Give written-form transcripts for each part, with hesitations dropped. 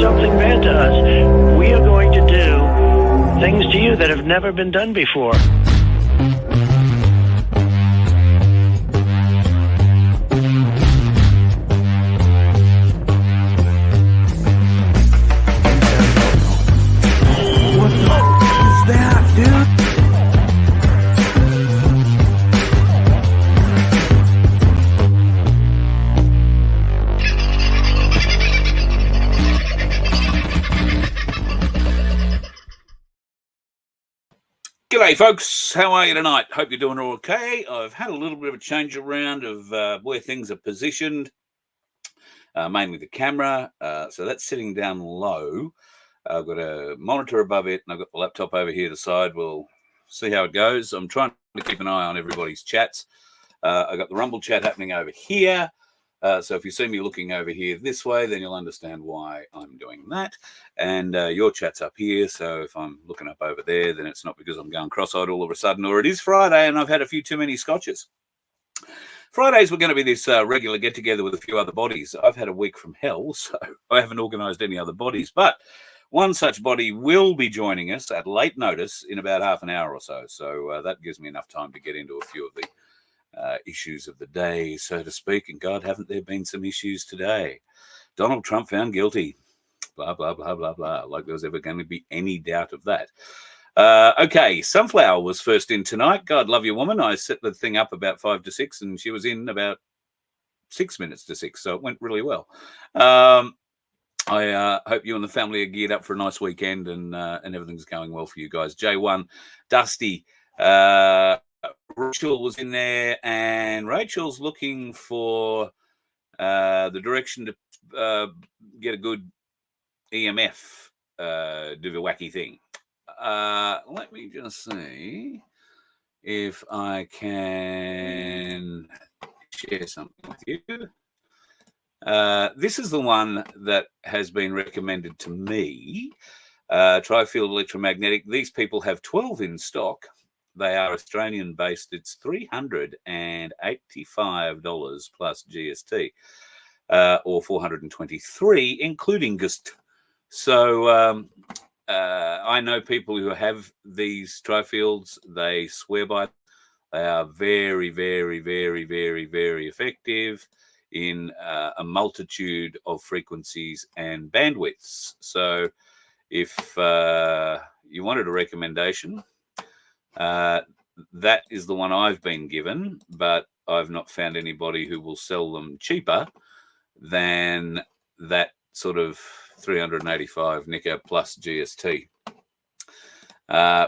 something bad to us, we are going to do things to you that have never been done before. What the f*** is that, dude? G'day folks, how are you tonight? Hope you're doing all okay. I've had a little bit of a change around of where things are positioned, mainly the camera. So that's sitting down low. I've got a monitor above it and I've got the laptop over here to the side. We'll see how it goes. I'm trying to keep an eye on everybody's chats. I've got the Rumble chat happening over here. So if you see me looking over here this way, then you'll understand why I'm doing that. And your chat's up here. So if I'm looking up over there, then it's not because I'm going cross-eyed all of a sudden, or it is Friday and I've had a few too many scotches. Fridays were going to be this regular get-together with a few other bodies. I've had a week from hell, so I haven't organised any other bodies. But one such body will be joining us at late notice in about half an hour or so. So that gives me enough time to get into a few of the issues of the day, so to speak. And God, haven't there been some issues today? Donald Trump found guilty. Blah, blah, blah, blah, blah. Like there was ever going to be any doubt of that. Okay, Sunflower was first in tonight. God love you, woman. I set the thing up about 5 to 6 and she was in about 6 minutes to 6, so it went really well. I hope you and the family are geared up for a nice weekend and everything's going well for you guys. J1, Dusty, Rachel was in there, and Rachel's looking for the direction to get a good EMF, do the wacky thing. Let me just see if I can share something with you. This is the one that has been recommended to me, Trifield Electromagnetic. These people have 12 in stock. They are Australian based. It's $385 plus GST, or $423, including GST. So I know people who have these Trifields. They swear by them. They are very, very, very, very, very effective in a multitude of frequencies and bandwidths. So if you wanted a recommendation, that is the one I've been given, but I've not found anybody who will sell them cheaper than that sort of 385 Nicker plus GST,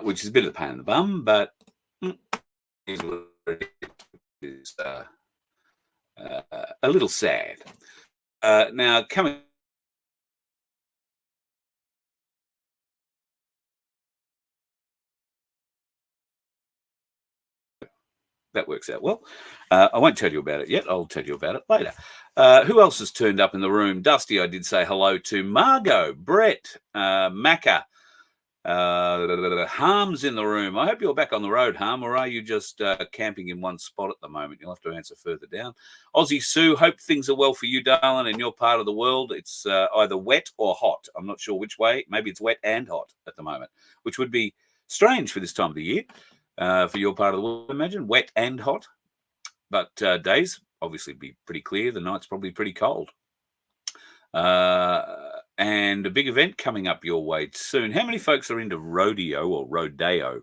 which is a bit of a pain in the bum, but is a little sad. Now, coming that works out well. I won't tell you about it yet. I'll tell you about it later. Who else has turned up in the room? Dusty, I did say hello to. Margot, Brett, Macca, Harm's in the room. I hope you're back on the road, Harm, or are you just camping in one spot at the moment? You'll have to answer further down. Aussie Sue, hope things are well for you, darling, in your part of the world. It's either wet or hot. I'm not sure which way. Maybe it's wet and hot at the moment, which would be strange for this time of the year. For your part of the world, imagine wet and hot, but days obviously be pretty clear. The night's probably pretty cold. And a big event coming up your way soon. How many folks are into rodeo or rodeo,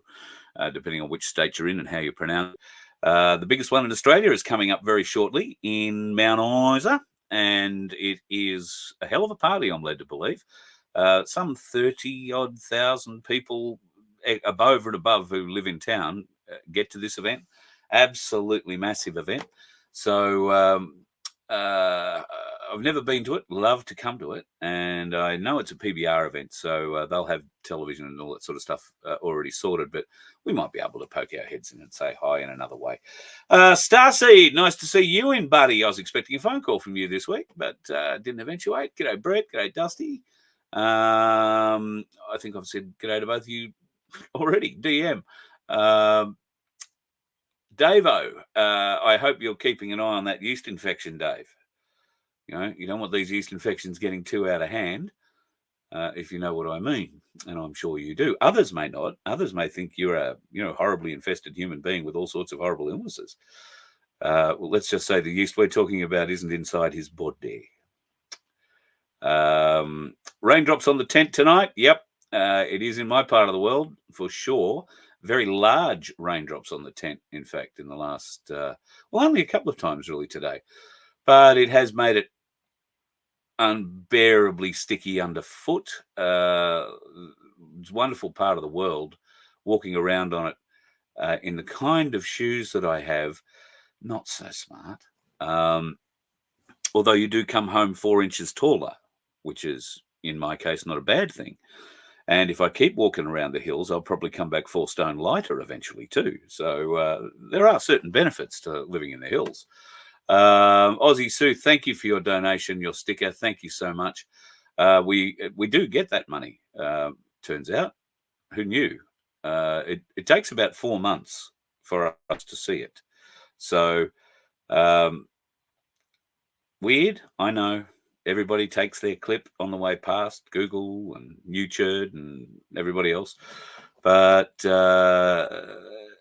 depending on which state you're in and how you pronounce it? The biggest one in Australia is coming up very shortly in Mount Isa, and it is a hell of a party, I'm led to believe. Some 30-odd thousand people over and above who live in town get to this event. Absolutely massive event. So I've never been to it, love to come to it, and I know it's a PBR event, so they'll have television and all that sort of stuff already sorted, but we might be able to poke our heads in and say hi in another way. Starseed, nice to see you in, buddy. I was expecting a phone call from you this week, but didn't eventuate. G'day, Brett. G'day, Dusty. I think I've said g'day to both of you already. DM. Davo, I hope you're keeping an eye on that yeast infection, Dave. You know, you don't want these yeast infections getting too out of hand. if you know what I mean, and I'm sure you do. Others may not. Others may think you're a horribly infested human being with all sorts of horrible illnesses. Well, let's just say the yeast we're talking about isn't inside his body. Raindrops on the tent tonight. Yep, it is in my part of the world for sure. Very large raindrops on the tent, in fact, in the last, only a couple of times really today. But it has made it unbearably sticky underfoot. It's a wonderful part of the world. Walking around on it in the kind of shoes that I have, not so smart. Although you do come home 4 inches taller, which is, in my case, not a bad thing. And if I keep walking around the hills, I'll probably come back 4 stone lighter eventually too. So there are certain benefits to living in the hills. Aussie Sue, thank you for your donation, your sticker. Thank you so much. We do get that money. Turns out, who knew? It takes about 4 months for us to see it. So weird, I know. Everybody takes their clip on the way past, Google and YouTube and everybody else. But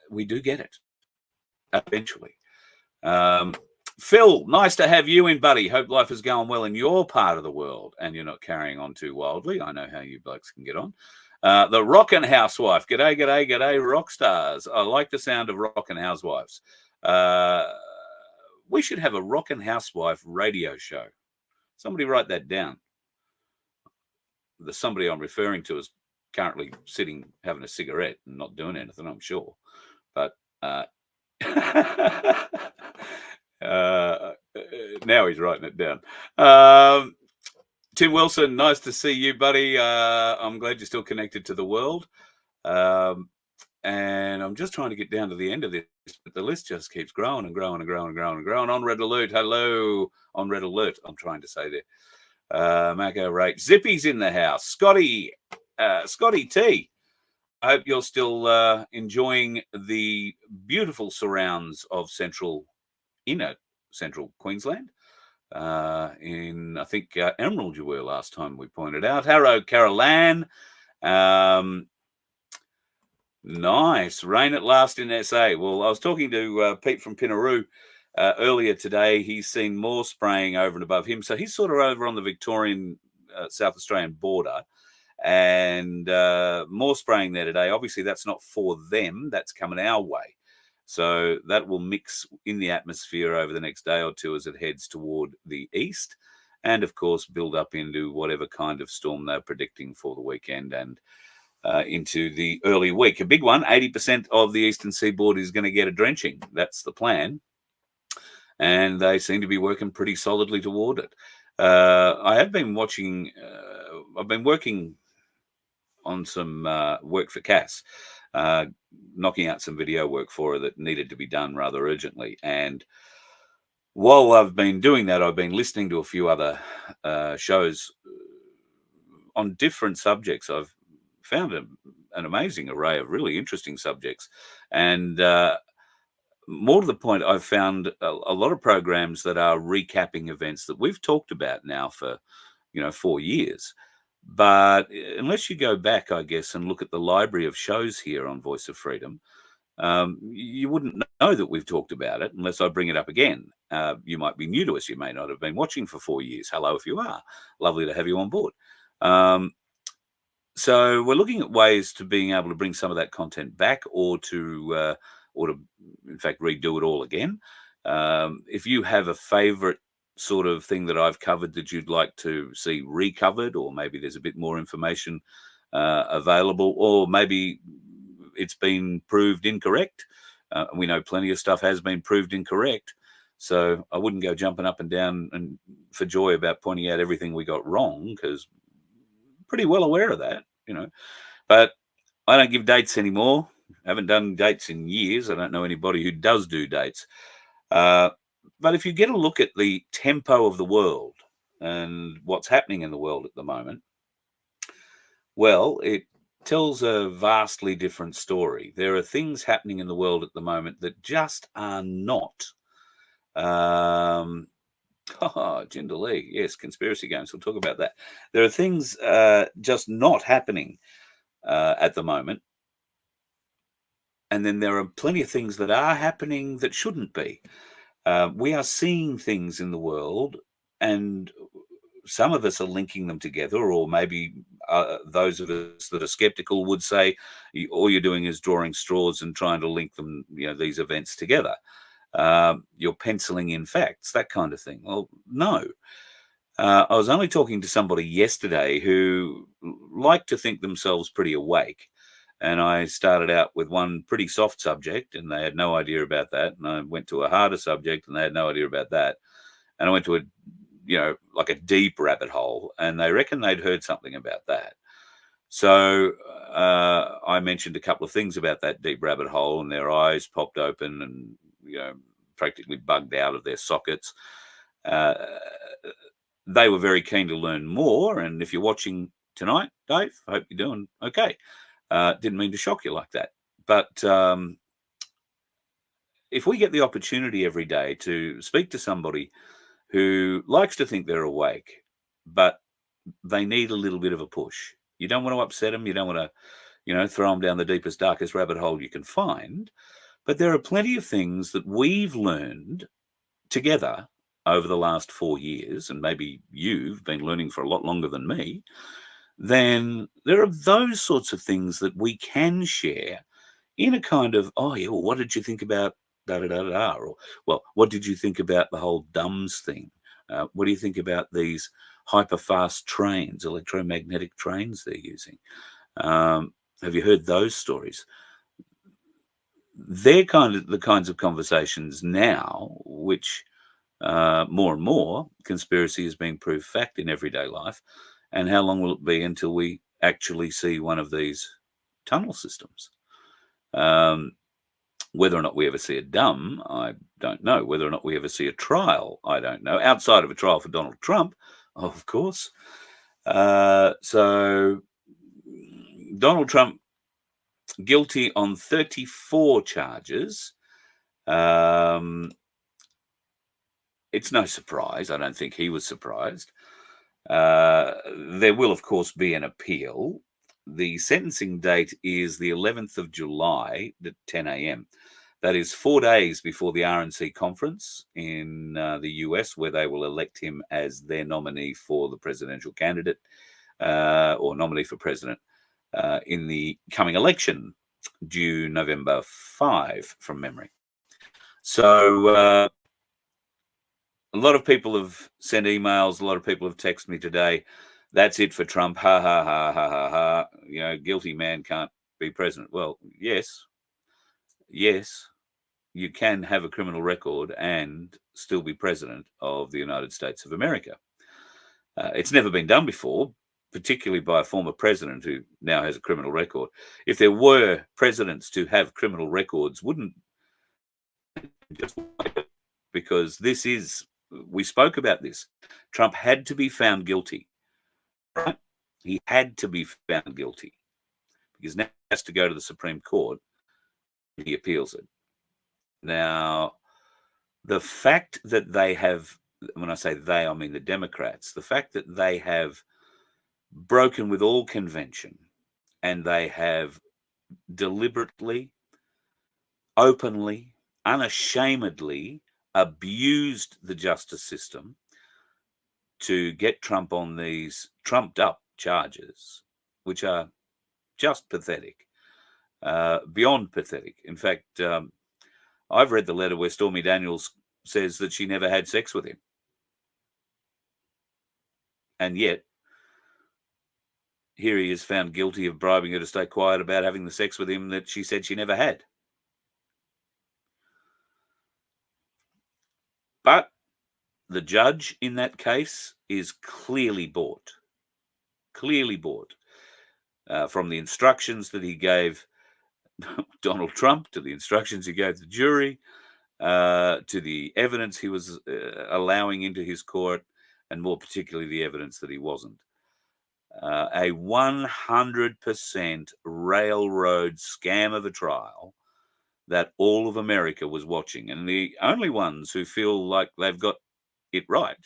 we do get it eventually. Phil, nice to have you in, buddy. Hope life is going well in your part of the world and you're not carrying on too wildly. I know how you blokes can get on. The Rockin' Housewife. G'day, g'day, g'day, rock stars. I like the sound of Rockin' Housewives. We should have a Rockin' Housewife radio show. Somebody write that down. The somebody I'm referring to is currently sitting having a cigarette and not doing anything, I'm sure. But now he's writing it down. Tim Wilson, nice to see you, buddy. I'm glad you're still connected to the world. And I'm just trying to get down to the end of this, but the list just keeps growing and growing and growing and growing and growing. On Red Alert, hello. On Red Alert, I'm trying to say there. Marco Rate. Zippy's in the house. Scotty T. I hope you're still enjoying the beautiful surrounds of inner central Queensland. In, I think, Emerald you were last time we pointed out. Hello, Caroline. Nice. Rain at last in SA. Well, I was talking to Pete from Pinaroo earlier today. He's seen more spraying over and above him. So he's sort of over on the Victorian, South Australian border, and more spraying there today. Obviously, that's not for them. That's coming our way. So that will mix in the atmosphere over the next day or two as it heads toward the east, and of course build up into whatever kind of storm they're predicting for the weekend and into the early week. A big one, 80% of the eastern seaboard is going to get a drenching. That's the plan. And they seem to be working pretty solidly toward it. I have been watching, I've been working on some work for Cass, knocking out some video work for her that needed to be done rather urgently. And while I've been doing that, I've been listening to a few other shows on different subjects. I've found an amazing array of really interesting subjects. And more to the point, I've found a lot of programs that are recapping events that we've talked about now for, 4 years. But unless you go back, I guess, and look at the library of shows here on Voice of Freedom, you wouldn't know that we've talked about it unless I bring it up again. You might be new to us. You may not have been watching for 4 years. Hello, if you are. Lovely to have you on board. So we're looking at ways to being able to bring some of that content back, or to in fact redo it all again. If you have a favorite sort of thing that I've covered that you'd like to see recovered, or maybe there's a bit more information available, or maybe it's been proved incorrect. We know plenty of stuff has been proved incorrect. So I wouldn't go jumping up and down and for joy about pointing out everything we got wrong, because pretty well aware of that, but I don't give dates anymore. I haven't done dates in years. I don't know anybody who does do dates. But if you get a look at the tempo of the world and what's happening in the world at the moment, well, it tells a vastly different story. There are things happening in the world at the moment that just are not Jinder Lee. Yes, conspiracy games. We'll talk about that. There are things just not happening at the moment. And then there are plenty of things that are happening that shouldn't be. We are seeing things in the world, and some of us are linking them together, or maybe those of us that are skeptical would say all you're doing is drawing straws and trying to link them, these events together. You're penciling in facts, that kind of thing. Well, no. I was only talking to somebody yesterday who liked to think themselves pretty awake. And I started out with one pretty soft subject, and they had no idea about that. And I went to a harder subject, and they had no idea about that. And I went to like a deep rabbit hole, and they reckon they'd heard something about that. So I mentioned a couple of things about that deep rabbit hole, and their eyes popped open and, practically bugged out of their sockets. They were very keen to learn more. And if you're watching tonight, Dave, I hope you're doing okay. Didn't mean to shock you like that. But if we get the opportunity every day to speak to somebody who likes to think they're awake, but they need a little bit of a push. You don't want to upset them. You don't want to, throw them down the deepest, darkest rabbit hole you can find. But there are plenty of things that we've learned together over the last 4 years, and maybe you've been learning for a lot longer than me. Then there are those sorts of things that we can share in a kind of, well, what did you think about da-da-da-da? Or, well, what did you think about the whole DUMS thing? What do you think about these hyper-fast trains, electromagnetic trains they're using? Have you heard those stories? They're the kinds of conversations now which more and more conspiracy is being proved fact in everyday life. And how long will it be until we actually see one of these tunnel systems? Whether or not we ever see a DUM, I don't know. Whether or not we ever see a trial, I don't know. Outside of a trial for Donald Trump, of course. So Donald Trump, guilty on 34 charges. It's no surprise. I don't think he was surprised. There will, of course, be an appeal. The sentencing date is the 11th of July at 10 a.m. That is 4 days before the RNC conference in the US, where they will elect him as their nominee for the presidential candidate or nominee for president in the coming election due November 5 from memory. So a lot of people have sent emails. A lot of people have texted me today. That's it for Trump. Ha, ha, ha, ha, ha, ha. Guilty man can't be president. Well, yes, you can have a criminal record and still be president of the United States of America. It's never been done before, particularly by a former president who now has a criminal record. If there were presidents to have criminal records, wouldn't just because we spoke about this. Trump had to be found guilty. Right? He had to be found guilty because now he has to go to the Supreme Court. He appeals it. Now, the fact that they have, when I say they, I mean the Democrats, the fact that they have broken with all convention and they have deliberately, openly, unashamedly abused the justice system to get Trump on these trumped up charges, which are just pathetic, beyond pathetic. In fact, I've read the letter where Stormy Daniels says that she never had sex with him. And yet, here he is found guilty of bribing her to stay quiet about having the sex with him that she said she never had. But the judge in that case is clearly bought from the instructions that he gave Donald Trump, to the instructions he gave the jury, to the evidence he was allowing into his court, and more particularly the evidence that he wasn't. A 100% railroad scam of a trial that all of America was watching. And the only ones who feel like they've got it right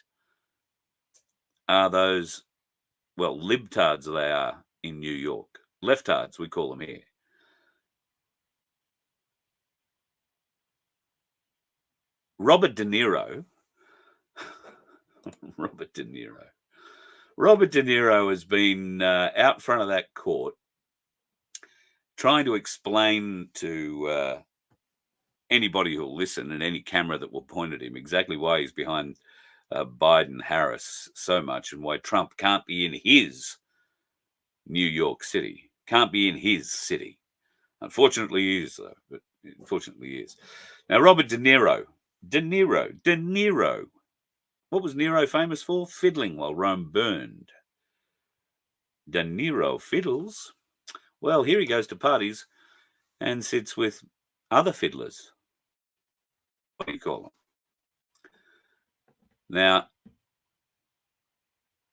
are those, well, libtards they are in New York. Leftards, we call them here. Robert De Niro has been out front of that court trying to explain to anybody who'll listen and any camera that will point at him exactly why he's behind Biden Harris so much and why Trump can't be in his New York City, can't be in his city. Unfortunately he is, though, but unfortunately he is. Now, Robert De Niro. What was Nero famous for? Fiddling while Rome burned. De Niro fiddles. Well, here he goes to parties and sits with other fiddlers. What do you call them? Now,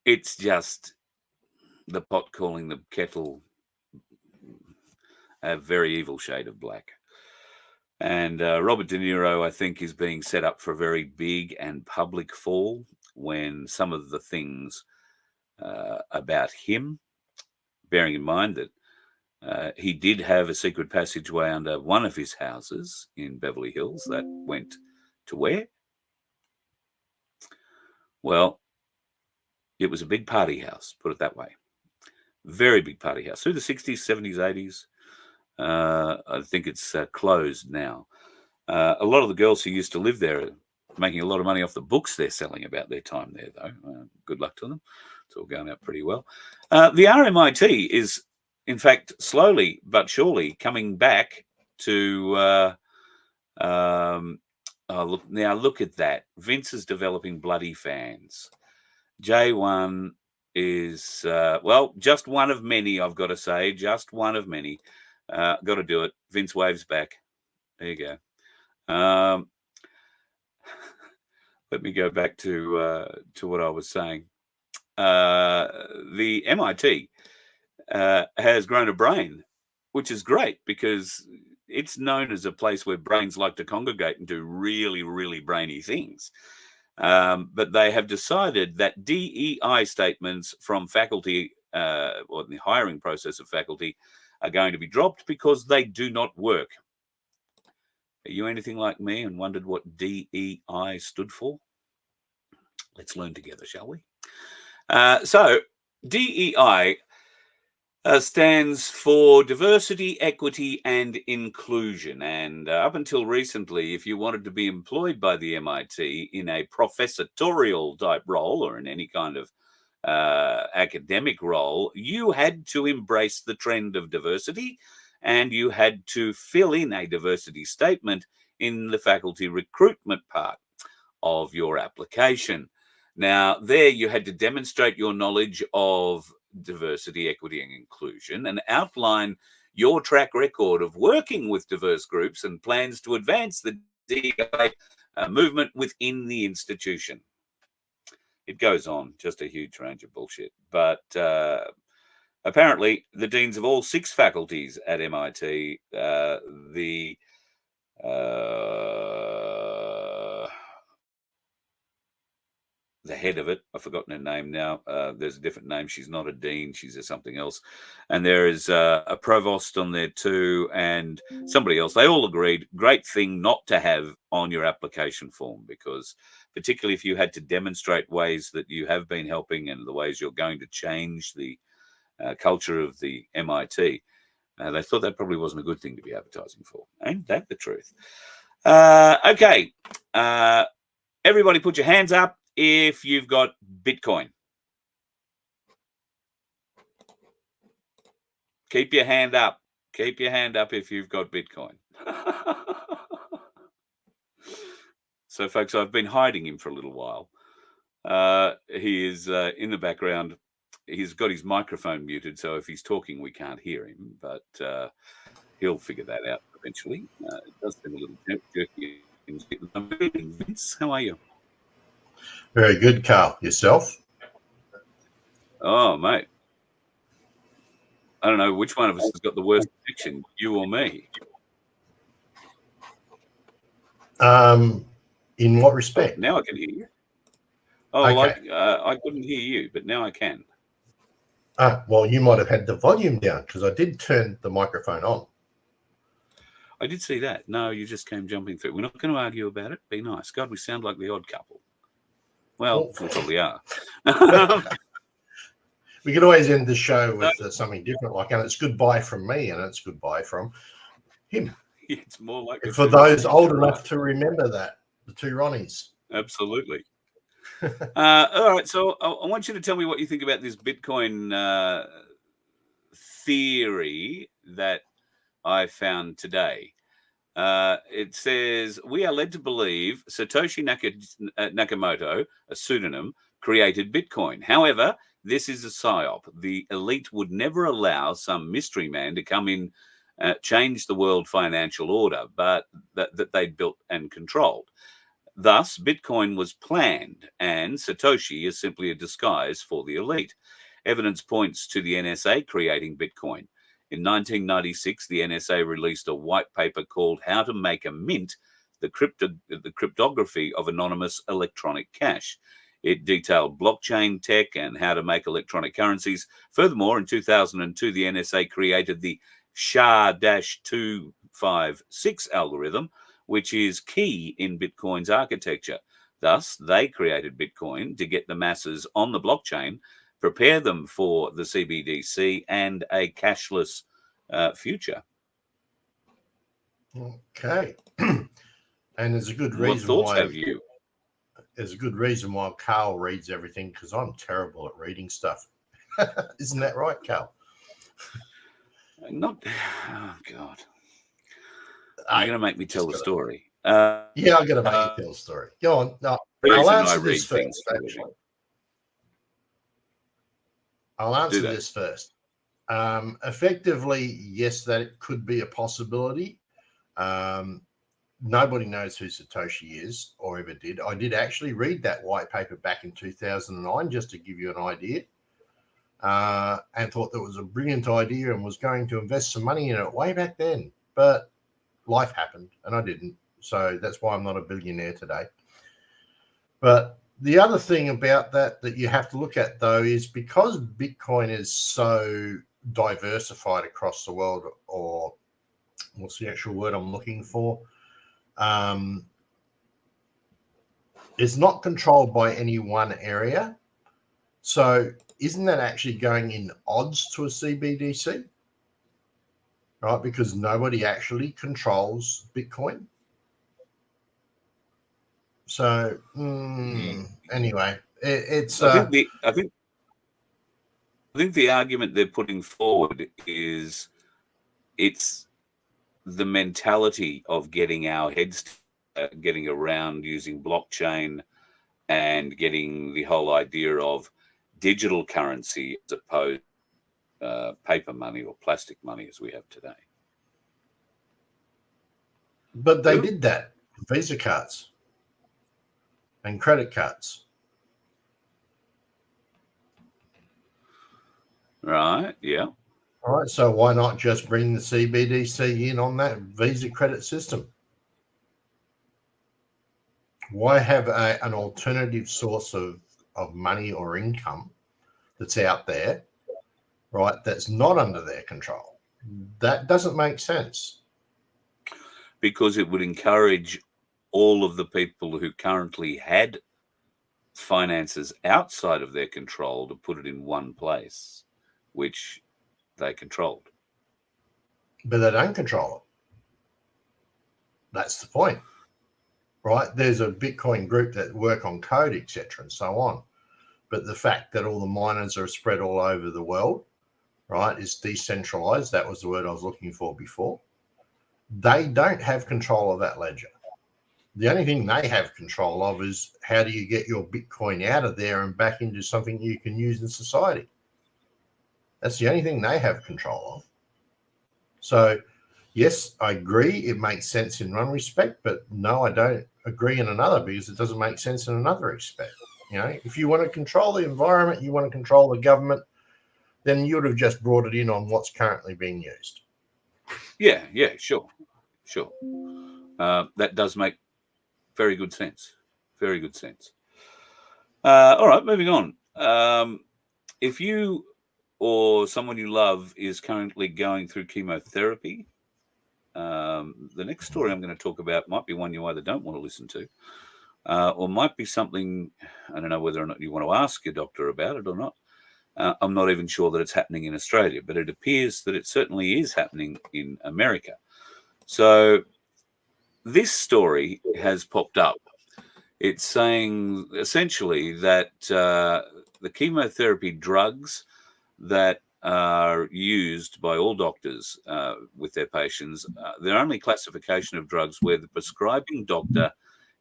it's just the pot calling the kettle a very evil shade of black. And Robert De Niro, I think, is being set up for a very big and public fall when some of the things about him, bearing in mind that he did have a secret passageway under one of his houses in Beverly Hills that went to where? Well, it was a big party house, put it that way. Very big party house through the 60s, 70s, 80s. I think it's closed now. A lot of the girls who used to live there are making a lot of money off the books they're selling about their time there, though. Good luck to them. It's all going out pretty well. The RMIT is, in fact, slowly but surely coming back to... look at that. Vince is developing bloody fans. J1 is, well, just one of many, I've got to say. Just one of many. Got to do it. Vince waves back. There you go. Let me go back to what I was saying. The MIT has grown a brain, which is great because it's known as a place where brains like to congregate and do really, really brainy things. But they have decided that DEI statements from faculty or the hiring process of faculty are going to be dropped because they do not work. Are you anything like me and wondered what DEI stood for? Let's learn together, shall we? So DEI stands for diversity, equity, and inclusion. And up until recently, if you wanted to be employed by the MIT in a professorial type role or in any kind of academic role, you had to embrace the trend of diversity and you had to fill in a diversity statement in the faculty recruitment part of your application. Now, there you had to demonstrate your knowledge of diversity, equity, and inclusion and outline your track record of working with diverse groups and plans to advance the DEI movement within the institution. It goes on, just a huge range of bullshit. But apparently, the deans of all 6 faculties at MIT, the head of it, I've forgotten her name now. There's a different name. She's not a dean. She's something else. And there is a provost on there too, and somebody else. They all agreed, great thing not to have on your application form, because particularly if you had to demonstrate ways that you have been helping and the ways you're going to change the culture of the MIT, they thought that probably wasn't a good thing to be advertising for. Ain't that the truth? Okay. Everybody put your hands up if you've got Bitcoin. Keep your hand up. Keep your hand up if you've got Bitcoin. So, folks, I've been hiding him for a little while. He is in the background. He's got his microphone muted, so if he's talking, we can't hear him. But he'll figure that out eventually. It does seem a little jerky. Vince, how are you? Very good, Carl. Yourself? Oh, mate. I don't know which one of us has got the worst connection, you or me. In what respect? Now I can hear you. Oh, Okay. I couldn't hear you, but now I can. Well, you might have had the volume down because I did turn the microphone on. I did see that. No, you just came jumping through. We're not going to argue about it. Be nice. God, we sound like the odd couple. Well, we probably are. We could always end the show with something different, like, and it's goodbye from me, and it's goodbye from him. It's more like For those old enough to remember that, the two Ronnies. Absolutely. All right, so I want you to tell me what you think about this Bitcoin theory that I found today. It says, we are led to believe Satoshi Nakamoto, a pseudonym, created Bitcoin. However, this is a psyop. The elite would never allow some mystery man to come in, change the world financial order, but that they built and controlled. Thus, Bitcoin was planned, and Satoshi is simply a disguise for the elite. Evidence points to the NSA creating Bitcoin. In 1996, the NSA released a white paper called How to Make a Mint, the cryptography of anonymous electronic cash. It detailed blockchain tech and how to make electronic currencies. Furthermore, in 2002, the NSA created the SHA-256 algorithm, which is key in Bitcoin's architecture. Thus, they created Bitcoin to get the masses on the blockchain, prepare them for the CBDC and a cashless future. Okay. And there's a good reason what thoughts why. Have you? There's a good reason why Carl reads everything, because I'm terrible at reading stuff. Isn't that right, Carl? Not. Oh God. You're going to make me tell the story. Yeah, I'm going to make you tell the story. Go on. No, I'll answer this first, actually. I'll answer this first. Effectively, yes, that it could be a possibility. Nobody knows who Satoshi is or ever did. I did actually read that white paper back in 2009, just to give you an idea, and thought that was a brilliant idea and was going to invest some money in it way back then. But life happened and I didn't. So that's why I'm not a billionaire today. But the other thing about that you have to look at, though, is because Bitcoin is so diversified across the world, or what's the actual word I'm looking for? It's not controlled by any one area. So isn't that actually going in odds to a CBDC? Right? Because nobody actually controls Bitcoin. So anyway, it's. I think the argument they're putting forward is it's the mentality of getting our heads, getting around using blockchain and getting the whole idea of digital currency as opposed to paper money or plastic money as we have today. But they did that. Visa cards and credit cards. Right, yeah. All right, so why not just bring the CBDC in on that Visa credit system? Why have an alternative source of money or income that's out there, right, that's not under their control? That doesn't make sense. Because it would encourage all of the people who currently had finances outside of their control to put it in one place, which they controlled. But they don't control it. That's the point, right? There's a Bitcoin group that work on code, etc., and so on. But the fact that all the miners are spread all over the world, right, is decentralized. That was the word I was looking for before. They don't have control of that ledger. The only thing they have control of is how do you get your Bitcoin out of there and back into something you can use in society. That's the only thing they have control of. So, yes, I agree. It makes sense in one respect, but no, I don't agree in another, because it doesn't make sense in another respect. You know, if you want to control the environment, you want to control the government, then you would have just brought it in on what's currently being used. Yeah, sure. That does make very good sense. Very good sense. All right, moving on. If you or someone you love is currently going through chemotherapy, the next story I'm going to talk about might be one you either don't want to listen to, or might be something, I don't know whether or not you want to ask your doctor about it or not. I'm not even sure that it's happening in Australia, but it appears that it certainly is happening in America. So this story has popped up. It's saying essentially that the chemotherapy drugs that are used by all doctors with their patients, they're only classification of drugs where the prescribing doctor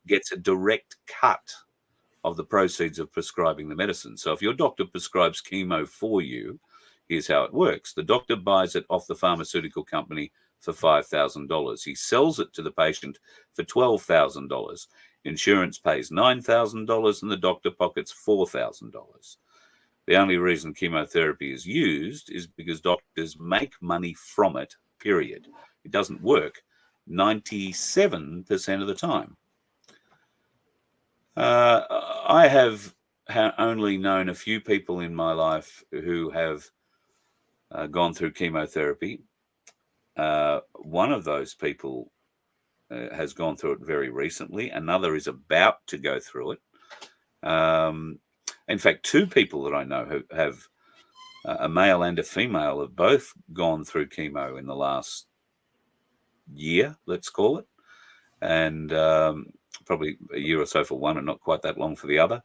gets a direct cut of the proceeds of prescribing the medicine. So if your doctor prescribes chemo for you, here's how it works. The doctor buys it off the pharmaceutical company for $5,000. He sells it to the patient for $12,000. Insurance pays $9,000 and the doctor pockets $4,000. The only reason chemotherapy is used is because doctors make money from it, period. It doesn't work 97% of the time. I have only known a few people in my life who have gone through chemotherapy. One of those people has gone through it very recently. Another is about to go through it. In fact, two people that I know have a male and a female have both gone through chemo in the last year, let's call it, and probably a year or so for one and not quite that long for the other.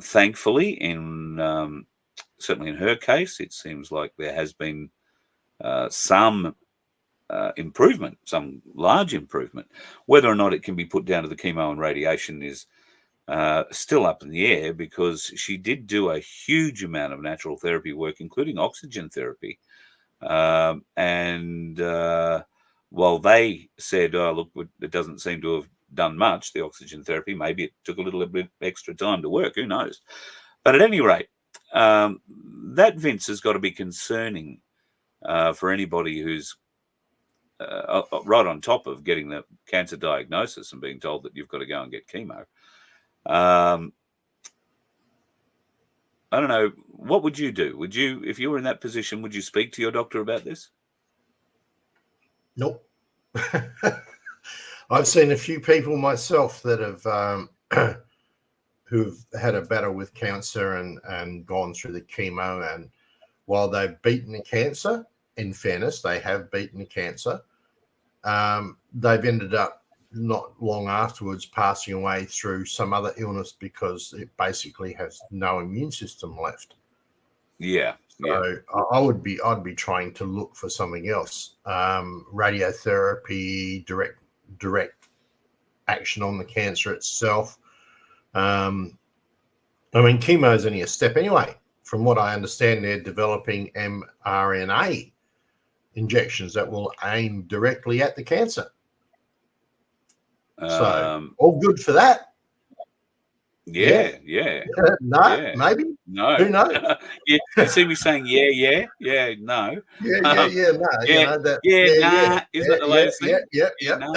Thankfully, certainly in her case, it seems like there has been some improvement, some large improvement. Whether or not it can be put down to the chemo and radiation is still up in the air, because she did do a huge amount of natural therapy work, including oxygen therapy. And while they said, oh, look, it doesn't seem to have done much, the oxygen therapy, maybe it took a little bit extra time to work, who knows? But at any rate, that, Vince, has got to be concerning for anybody who's right on top of getting the cancer diagnosis and being told that you've got to go and get chemo. I don't know. What would you do? Would you, if you were in that position, would you speak to your doctor about this? Nope. I've seen a few people myself that have who've had a battle with cancer and gone through the chemo, and while they've beaten the cancer, in fairness, they have beaten the cancer, they've ended up not long afterwards passing away through some other illness because it basically has no immune system left. Yeah. So I'd be trying to look for something else. Radiotherapy, direct action on the cancer itself. I mean, chemo is only a step anyway. From what I understand, they're developing mRNA injections that will aim directly at the cancer. So all good for that. Yeah. No, yeah. maybe. No. Who knows? You see me saying no. Yeah. No. Nah. Isn't that the latest thing? Yeah. No.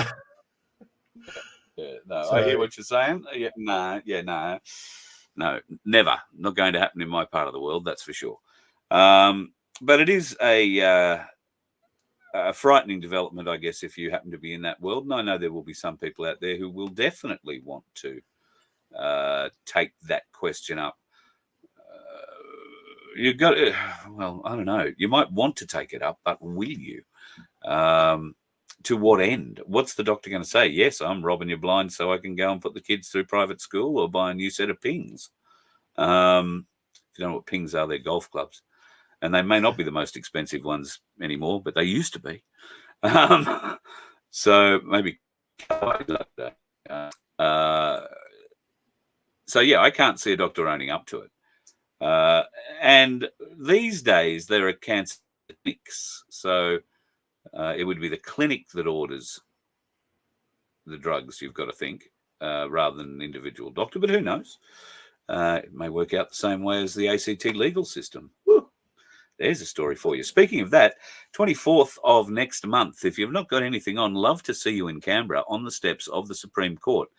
No, So, I hear what you're saying. No, never. Not going to happen in my part of the world, that's for sure. But it is a frightening development, I guess, if you happen to be in that world. And I know there will be some people out there who will definitely want to take that question up. You've got, well, I don't know. You might want to take it up, but will you? To what end? What's the doctor going to say? Yes, I'm robbing you blind so I can go and put the kids through private school or buy a new set of pings. If you don't know what pings are, they're golf clubs. And they may not be the most expensive ones anymore, but they used to be. So maybe. So, yeah, I can't see a doctor owning up to it. And these days, there are cancer clinics. So it would be the clinic that orders the drugs, you've got to think, rather than an individual doctor. But who knows? It may work out the same way as the ACT legal system. Woo. There's a story for you. Speaking of that, 24th of next month, if you've not got anything on, love to see you in Canberra on the steps of the Supreme Court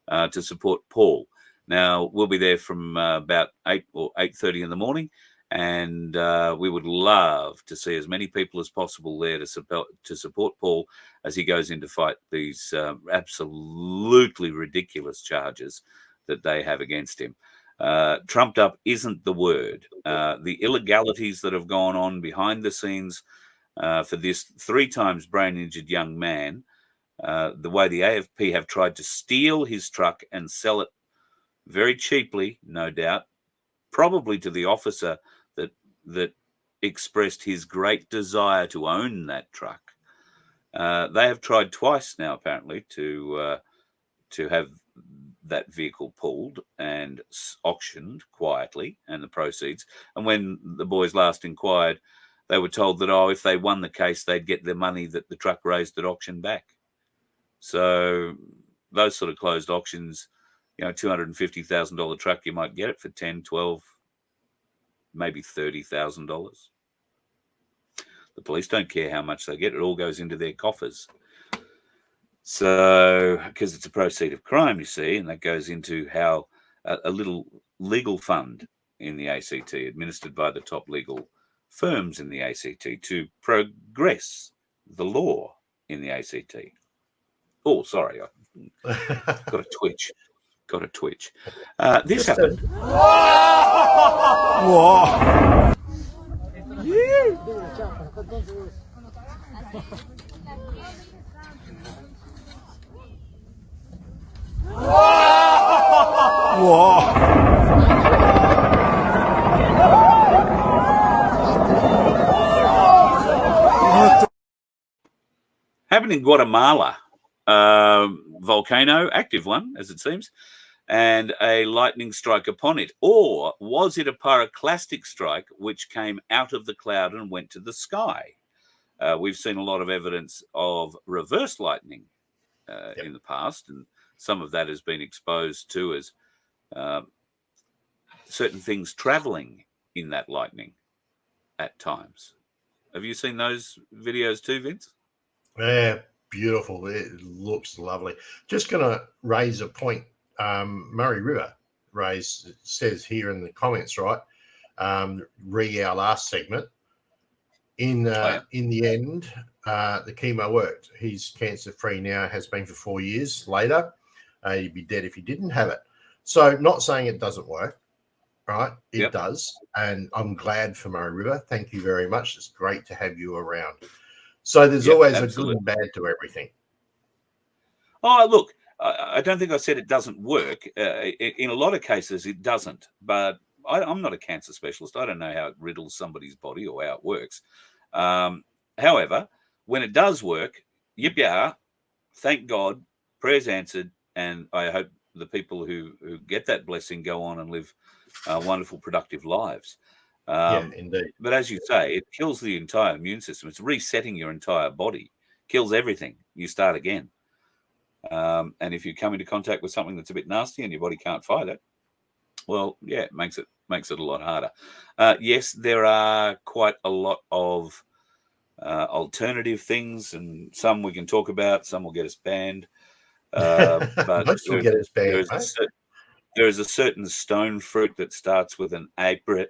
to support Paul. Now, we'll be there from about 8 or 8:30 in the morning, and we would love to see as many people as possible there to support Paul as he goes in to fight these absolutely ridiculous charges that they have against him. Trumped up isn't the word. The illegalities that have gone on behind the scenes for this 3 times brain-injured young man, the way the AFP have tried to steal his truck and sell it very cheaply, no doubt, probably to the officer that expressed his great desire to own that truck. They have tried twice now, apparently, to have that vehicle pulled and auctioned quietly, and the proceeds. And when the boys last inquired, they were told that, if they won the case, they'd get the money that the truck raised at auction back. So those sort of closed auctions, $250,000 truck, you might get it for $10, $12, maybe $30,000. The police don't care how much they get. It all goes into their coffers. So, because it's a proceed of crime, you see, and that goes into how a little legal fund in the ACT, administered by the top legal firms in the ACT, to progress the law in the ACT. Oh, sorry, I got a twitch. This happened. Happened in Guatemala. Volcano, active one, as it seems, and a lightning strike upon it. Or was it a pyroclastic strike which came out of the cloud and went to the sky? We've seen a lot of evidence of reverse lightning in the past, and some of that has been exposed to as certain things traveling in that lightning at times. Have you seen those videos too, Vince? Yeah, beautiful. It looks lovely. Just going to raise a point. Murray River says here in the comments, right? Re our last segment. In the end, the chemo worked. He's cancer-free now, has been for 4 years later. He'd be dead if he didn't have it. So not saying it doesn't work, right? It does. And I'm glad for Murray River. Thank you very much. It's great to have you around. So there's always a good and bad to everything. Oh, look, I don't think I said it doesn't work. In a lot of cases, it doesn't. But I'm not a cancer specialist. I don't know how it riddles somebody's body or how it works. However, when it does work, yip-yah, thank God, prayers answered, and I hope the people who get that blessing go on and live wonderful, productive lives. Indeed. But as you say, it kills the entire immune system. It's resetting your entire body, kills everything. You start again. And if you come into contact with something that's a bit nasty and your body can't fight it, well, yeah, it makes it a lot harder. Yes, there are quite a lot of alternative things, and some we can talk about. Some will get us banned. But most will get us banned. There is a certain stone fruit that starts with an apri.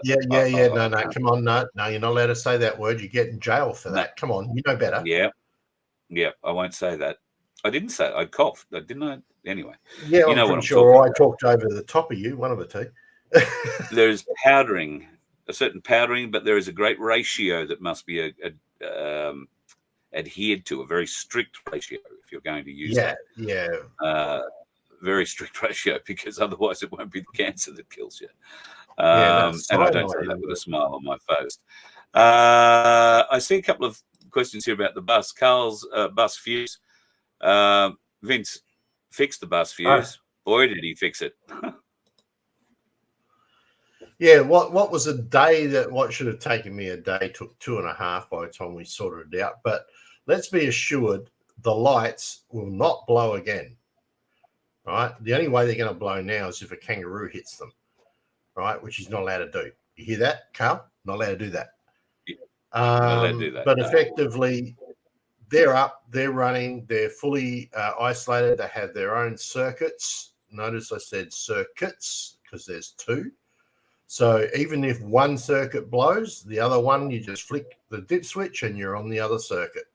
No, come on, no, you're not allowed to say that word. You get in jail for that. Come on, you know better. Yeah, I won't say that. I didn't say it. I coughed, didn't I? Anyway. Yeah, I'm pretty sure I talked over the top of you, one of the two. There's powdering, a certain powdering, but there is a great ratio that must be adhered to, a very strict ratio if you're going to use that. Very strict ratio, because otherwise it won't be the cancer that kills you. And I don't say that with a smile on my face. I see a couple of questions here about the bus. Carl's bus fuse. Vince fixed the bus fuse. Boy, did he fix it. What was a day that what should have taken me a day took 2.5 by the time we sorted it out. But let's be assured the lights will not blow again. Right? The only way they're going to blow now is if a kangaroo hits them, right? Which he's not allowed to do. You hear that, Carl? Not allowed to do that. Not allowed to do that. But effectively, they're up, they're running, they're fully isolated. They have their own circuits, notice I said circuits because there's two. So even if one circuit blows, the other one, you just flick the dip switch and you're on the other circuit.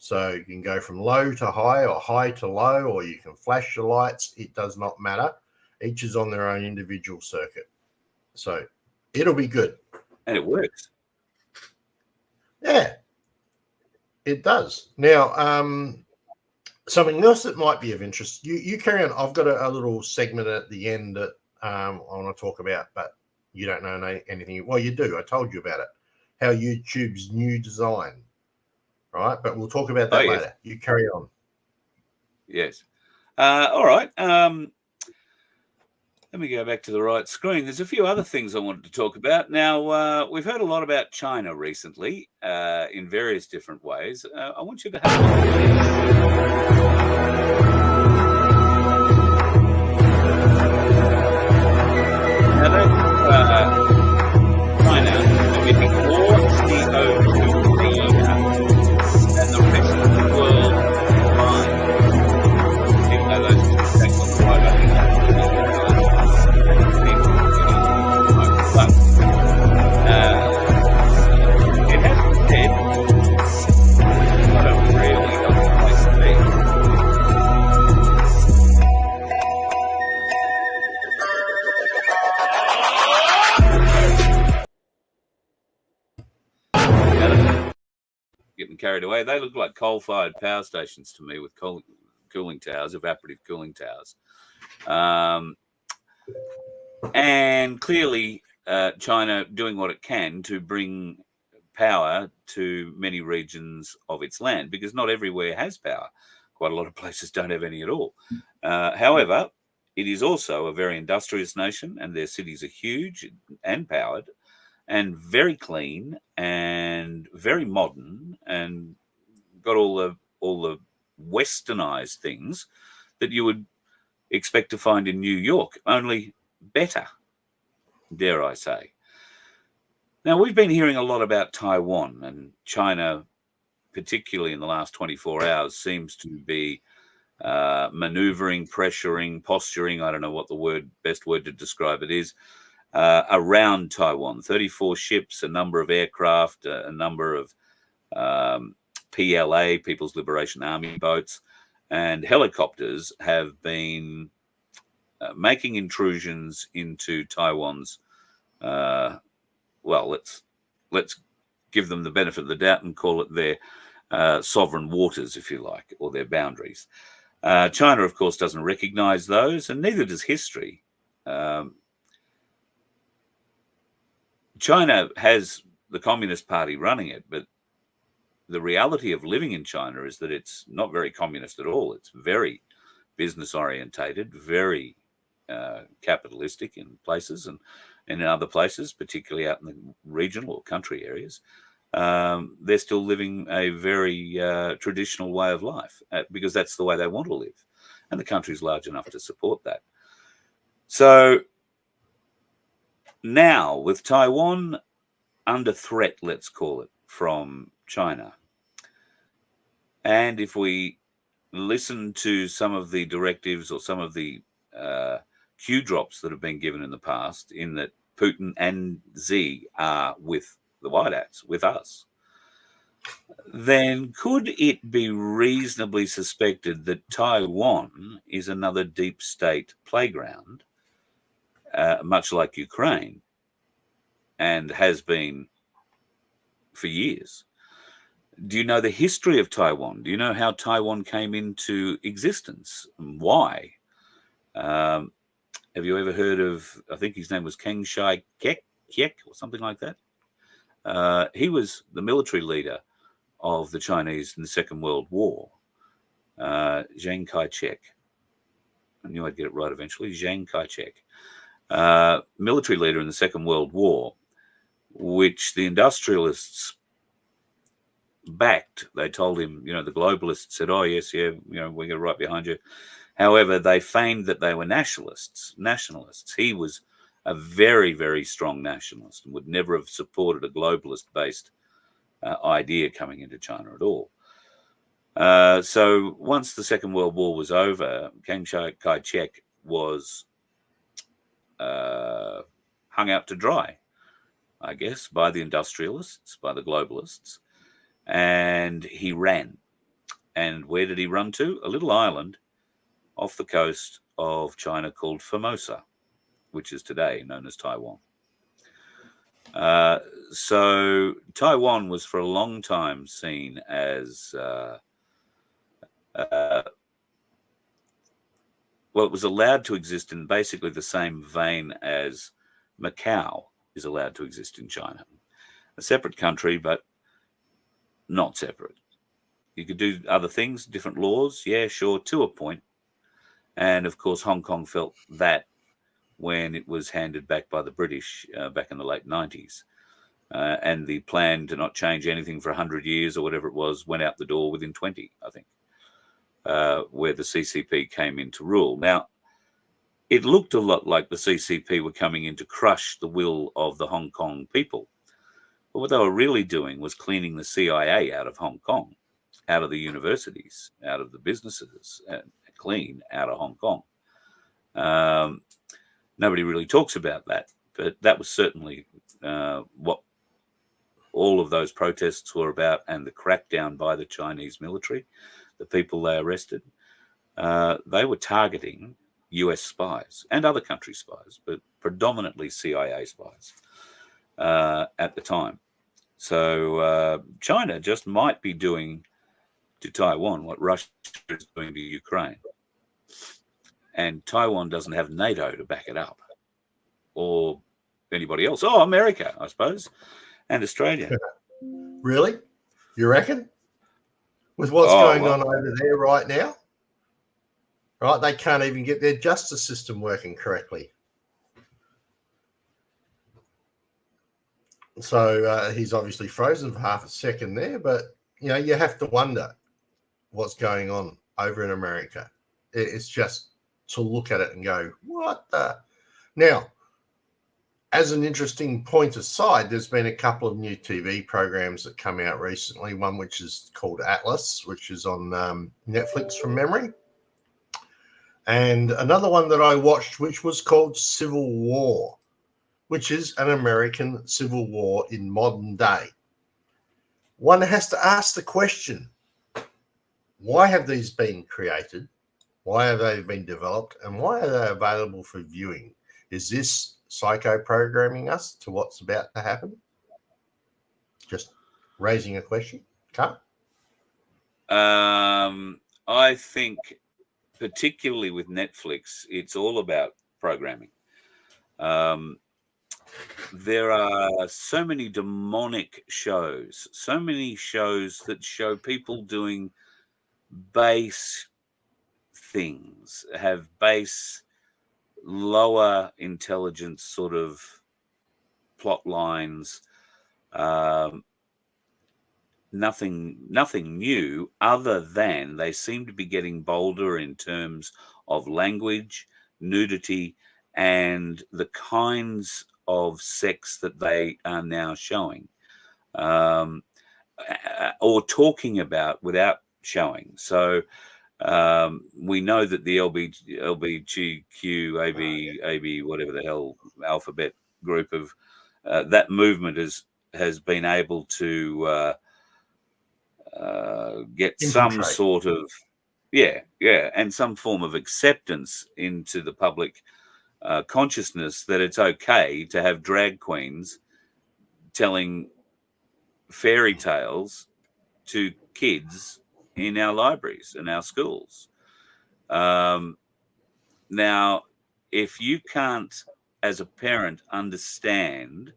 So you can go from low to high or high to low, or you can flash your lights. It does not matter. Each is on their own individual circuit. So it'll be good. And it works. Yeah, it does. Now, something else that might be of interest, you carry on. I've got a little segment at the end that I want to talk about, but you don't know anything. Well, you do. I told you about it. How YouTube's new design. Right, but we'll talk about that later. You carry on. Yes. All right. Let me go back to the right screen. There's a few other things I wanted to talk about. Now, we've heard a lot about China recently in various different ways. I want you to have a look at this. Now, China emitting more CO2 and the rest of the world combined. Even though those two stacks on the right, I think but it has been said what a really healthy place to be. Getting carried away. They look like coal-fired power stations to me with cooling towers, evaporative cooling towers. And clearly China doing what it can to bring power to many regions of its land, because not everywhere has power. Quite a lot of places don't have any at all. However, it is also a very industrious nation, and their cities are huge and powered and very clean and very modern, and got all the westernized things that you would expect to find in New York, only better, dare I say. Now, we've been hearing a lot about Taiwan, and China, particularly in the last 24 hours, seems to be maneuvering, pressuring, posturing, I don't know what the best word to describe it is, around Taiwan. 34 ships, a number of aircraft, a number of PLA, People's Liberation Army boats, and helicopters have been making intrusions into Taiwan's, well, let's give them the benefit of the doubt and call it their sovereign waters, if you like, or their boundaries. China, of course, doesn't recognize those, and neither does history. China has the Communist Party running it, but the reality of living in China is that it's not very communist at all. It's very business orientated, very capitalistic in places, and in other places, particularly out in the regional or country areas, they're still living a very traditional way of life because that's the way they want to live. And the country's large enough to support that. So now, with Taiwan under threat, let's call it, from China, and if we listen to some of the directives or some of the cue drops that have been given in the past, in that Putin and Xi are with the White Hats, with us, then could it be reasonably suspected that Taiwan is another deep state playground, much like Ukraine, and has been for years? Do you know the history of Taiwan? Do you know how Taiwan came into existence and why? Have you ever heard of, I think his name was Chiang Kai-shek or something like that? He was the military leader of the Chinese in the Second World War. Chiang Kai-shek. I knew I'd get it right eventually. Chiang Kai-shek. Military leader in the Second World War, which the industrialists backed. They told him, the globalists said, oh, yes, yeah, we're right behind you. However, they feigned that they were nationalists. He was a very, very strong nationalist and would never have supported a globalist-based idea coming into China at all. So once the Second World War was over, Chiang Kai-shek was hung out to dry, I guess, by the industrialists, by the globalists, and he ran. And where did he run to? A little island off the coast of China called Formosa, which is today known as Taiwan. So Taiwan was for a long time seen as, well, it was allowed to exist in basically the same vein as Macau is allowed to exist in China. A separate country, but not separate. You could do other things, different laws, yeah, sure, to a point. And of course, Hong Kong felt that when it was handed back by the British back in the late 90s. And the plan to not change anything for 100 years or whatever it was went out the door within 20, I think, where the CCP came in to rule. Now, it looked a lot like the CCP were coming in to crush the will of the Hong Kong people. But what they were really doing was cleaning the CIA out of Hong Kong, out of the universities, out of the businesses, and clean out of Hong Kong. Nobody really talks about that, but that was certainly what all of those protests were about, and the crackdown by the Chinese military, the people they arrested. They were targeting US spies and other country spies, but predominantly CIA spies at the time. So China just might be doing to Taiwan what Russia is doing to Ukraine. And Taiwan doesn't have NATO to back it up, or anybody else. Oh, America, I suppose, and Australia. Really? You reckon? With what's going on over there right now? Right? They can't even get their justice system working correctly. So he's obviously frozen for half a second there, but, you know, you have to wonder what's going on over in America. It's just to look at it and go, what the? Now, as an interesting point aside, there's been a couple of new TV programs that come out recently. One which is called Atlas, which is on Netflix from memory. And another one that I watched, which was called Civil War, which is an American civil war in modern day. One has to ask the question, why have these been created? Why have they been developed? And why are they available for viewing? Is this psycho programming us to what's about to happen? Just raising a question. Carl? I think particularly with Netflix, it's all about programming. There are so many demonic shows, so many shows that show people doing base things, have base, lower intelligence sort of plot lines, nothing new, other than they seem to be getting bolder in terms of language, nudity, and the kinds of sex that they are now showing or talking about without showing. So we know that the LBGQ, AB, whatever the hell, alphabet group of that movement has been able to get some sort of and some form of acceptance into the public consciousness that it's okay to have drag queens telling fairy tales to kids in our libraries and our schools. Now, if you can't, as a parent, understand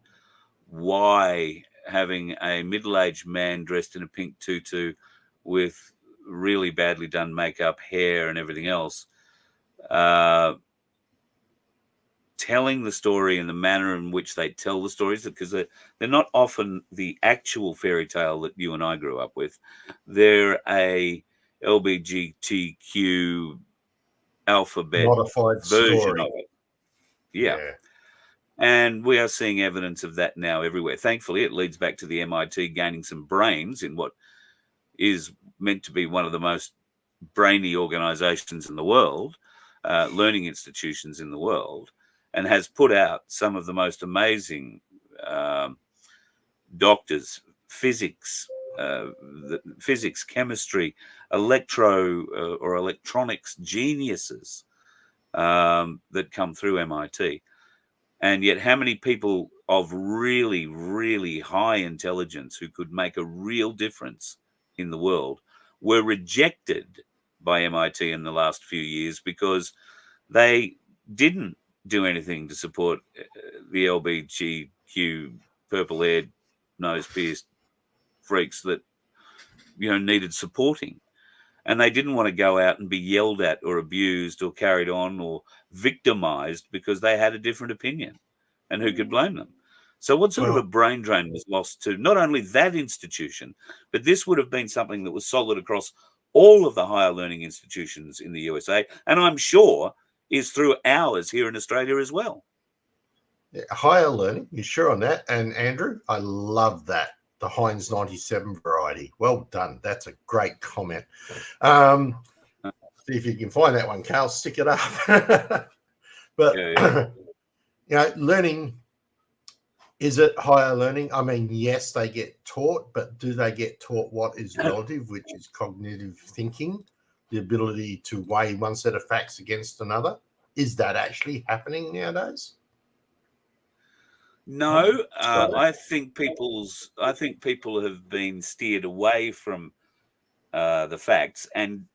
why having a middle-aged man dressed in a pink tutu with really badly done makeup, hair, and everything else, telling the story in the manner in which they tell the stories, because they're not often the actual fairy tale that you and I grew up with. They're a LGBTQ alphabet modified version story of it. Yeah. And we are seeing evidence of that now everywhere. Thankfully, it leads back to the MIT gaining some brains in what is meant to be one of the most brainy organizations in the world. learning institutions in the world, and has put out some of the most amazing doctors, physics, chemistry, or electronics geniuses that come through MIT. And yet, how many people of really, really high intelligence who could make a real difference in the world were rejected by MIT in the last few years because they didn't do anything to support the LGBTQ purple-haired, nose-pierced freaks that needed supporting, and they didn't want to go out and be yelled at or abused or carried on or victimized because they had a different opinion, and who could blame them? So what sort of a brain drain was lost to not only that institution, but this would have been something that was solid across all of the higher learning institutions in the USA, and I'm sure is through ours here in Australia as well. Yeah, higher learning, you sure on that? And Andrew, I love that. The Heinz 97 variety. Well done. That's a great comment. See if you can find that one, Carl. Stick it up. But, learning, is it higher learning? I mean, yes, they get taught, but do they get taught what is relative, which is cognitive thinking, the ability to weigh one set of facts against another? Is that actually happening nowadays? No, I think people have been steered away from the facts, and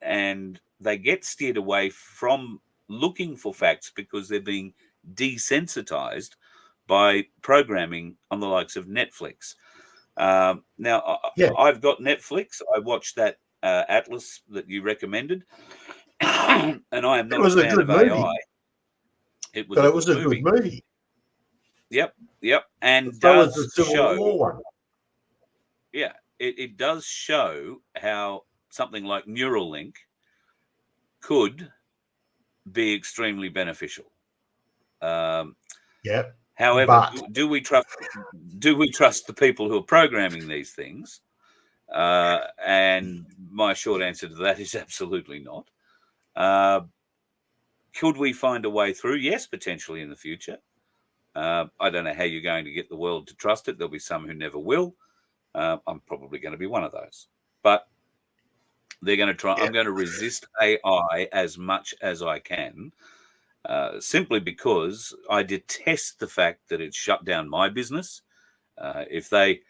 they get steered away from looking for facts because they're being desensitized by programming on the likes of Netflix. Now, I've got Netflix. I watched that Atlas that you recommended, and I am not a fan of AI. It was a good movie. Yep, and does show. Yeah, it does show how something like Neuralink could be extremely beneficial. However, do we trust the people who are programming these things? And my short answer to that is absolutely not. Could we find a way through? Yes, potentially in the future. I don't know how you're going to get the world to trust it. There'll be some who never will. I'm probably going to be one of those. But they're going to try. I'm going to resist AI as much as I can, simply because I detest the fact that it's shut down my business. If they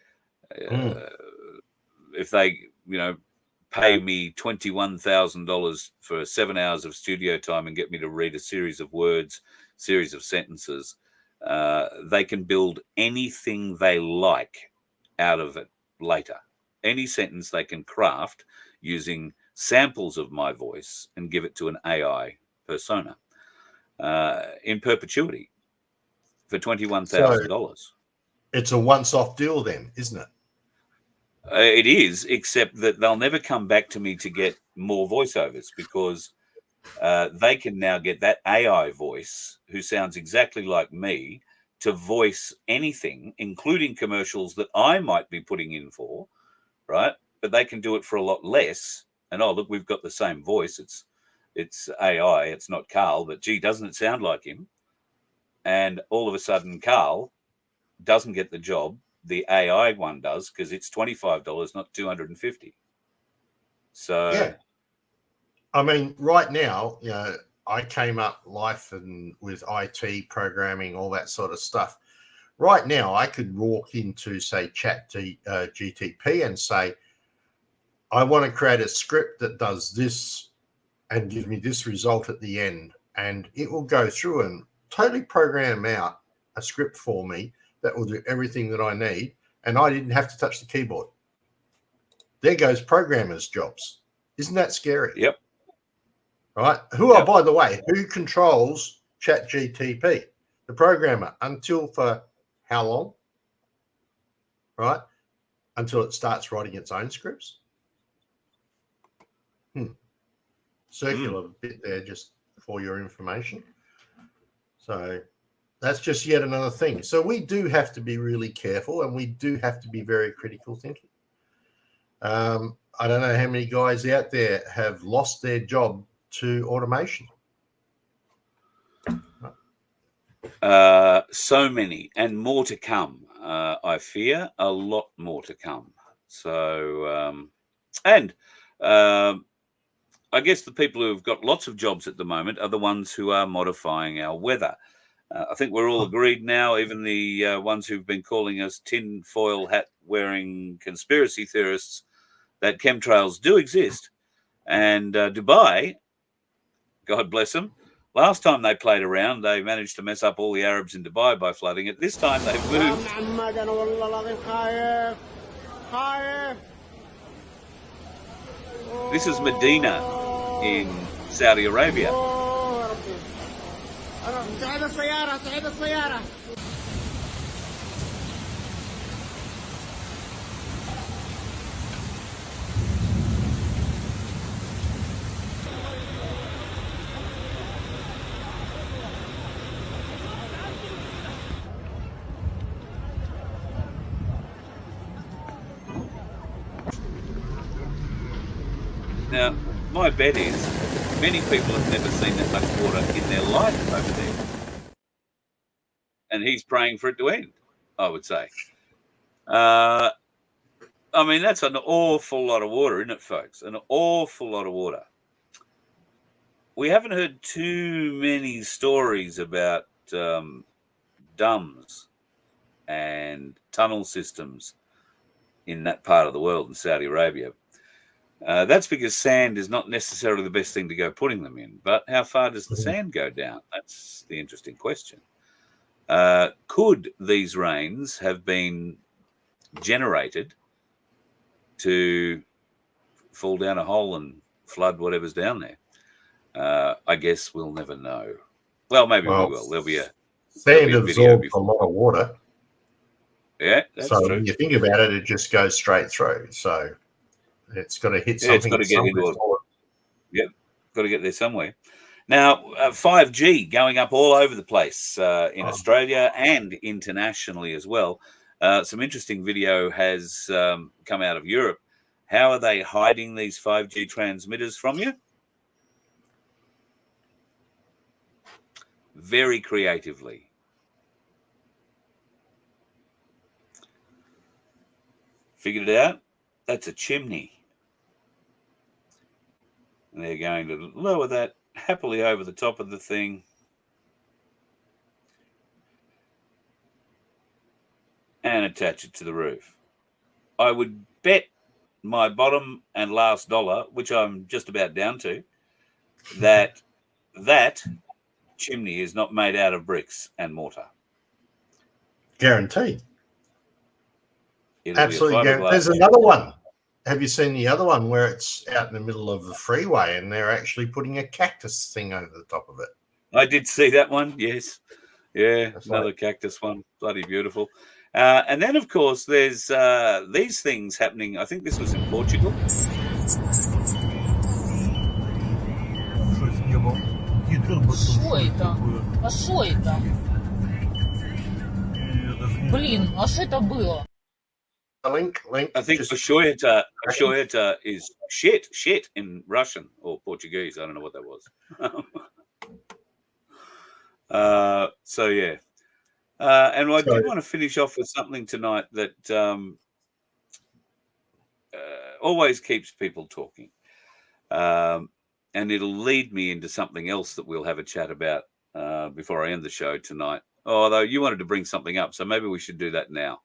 pay me $21,000 for 7 hours of studio time and get me to read a series of words, series of sentences, they can build anything they like out of it later. Any sentence they can craft using samples of my voice and give it to an AI persona in perpetuity for $21,000. So it's a once-off deal then, isn't it? It is, except that they'll never come back to me to get more voiceovers because they can now get that AI voice who sounds exactly like me to voice anything, including commercials that I might be putting in for, right? But they can do it for a lot less. And oh, look, we've got the same voice. It's AI. It's not Carl, but gee, doesn't it sound like him? And all of a sudden, Carl doesn't get the job. The AI one does because it's $25, not $250. So, yeah. I mean, right now, I came up life and with IT programming, all that sort of stuff. Right now, I could walk into, say, GTP and say, I want to create a script that does this and gives me this result at the end. And it will go through and totally program out a script for me that will do everything that I need. And I didn't have to touch the keyboard. There goes programmers' jobs. Isn't that scary? Yep. Right? By the way, who controls ChatGTP? The programmer. Until for how long? Right? Until it starts writing its own scripts. Circular bit there just for your information. So that's just yet another thing. So we do have to be really careful, and we do have to be very critical thinking. I don't know how many guys out there have lost their job to automation. So many, and more to come. I fear a lot more to come. So, and I guess the people who have got lots of jobs at the moment are the ones who are modifying our weather. I think we're all agreed now, even the ones who've been calling us tin foil hat wearing conspiracy theorists, that chemtrails do exist. And Dubai, God bless them, last time they played around, they managed to mess up all the Arabs in Dubai by flooding it. This time they've moved. This is Medina in Saudi Arabia. Now, my bet is many people have never seen that much water in their life over there. And he's praying for it to end, I would say. I mean, that's an awful lot of water, isn't it, folks? An awful lot of water. We haven't heard too many stories about dams and tunnel systems in that part of the world in Saudi Arabia. That's because sand is not necessarily the best thing to go putting them in. But how far does the sand go down? That's the interesting question. Could these rains have been generated to fall down a hole and flood whatever's down there? I guess we'll never know. Well, maybe we will. There'll be a sand absorbs a lot of water. Yeah, that's so true. When you think about it, it just goes straight through. So it's got to hit something. It's got to get into it. Yep, got to get there somewhere. Now, 5G going up all over the place in Australia and internationally as well. Some interesting video has come out of Europe. How are they hiding these 5G transmitters from you? Very creatively. Figured it out? That's a chimney. And they're going to lower that happily over the top of the thing. And attach it to the roof. I would bet my bottom and last dollar, which I'm just about down to, that that chimney is not made out of bricks and mortar. Guaranteed. Absolutely guaranteed. There's another one. Have you seen the other one where it's out in the middle of the freeway and they're actually putting a cactus thing over the top of it? I did see that one, yes. Yeah, that's another cactus one. Bloody beautiful. And then, of course, there's these things happening. I think this was in Portugal. Что это? А что это? Блин, а что это было? Link. I think Ashoyata is shit in Russian or Portuguese. I don't know what that was. So yeah. And I did want to finish off with something tonight that always keeps people talking. And it'll lead me into something else that we'll have a chat about before I end the show tonight. Although you wanted to bring something up, so maybe we should do that now.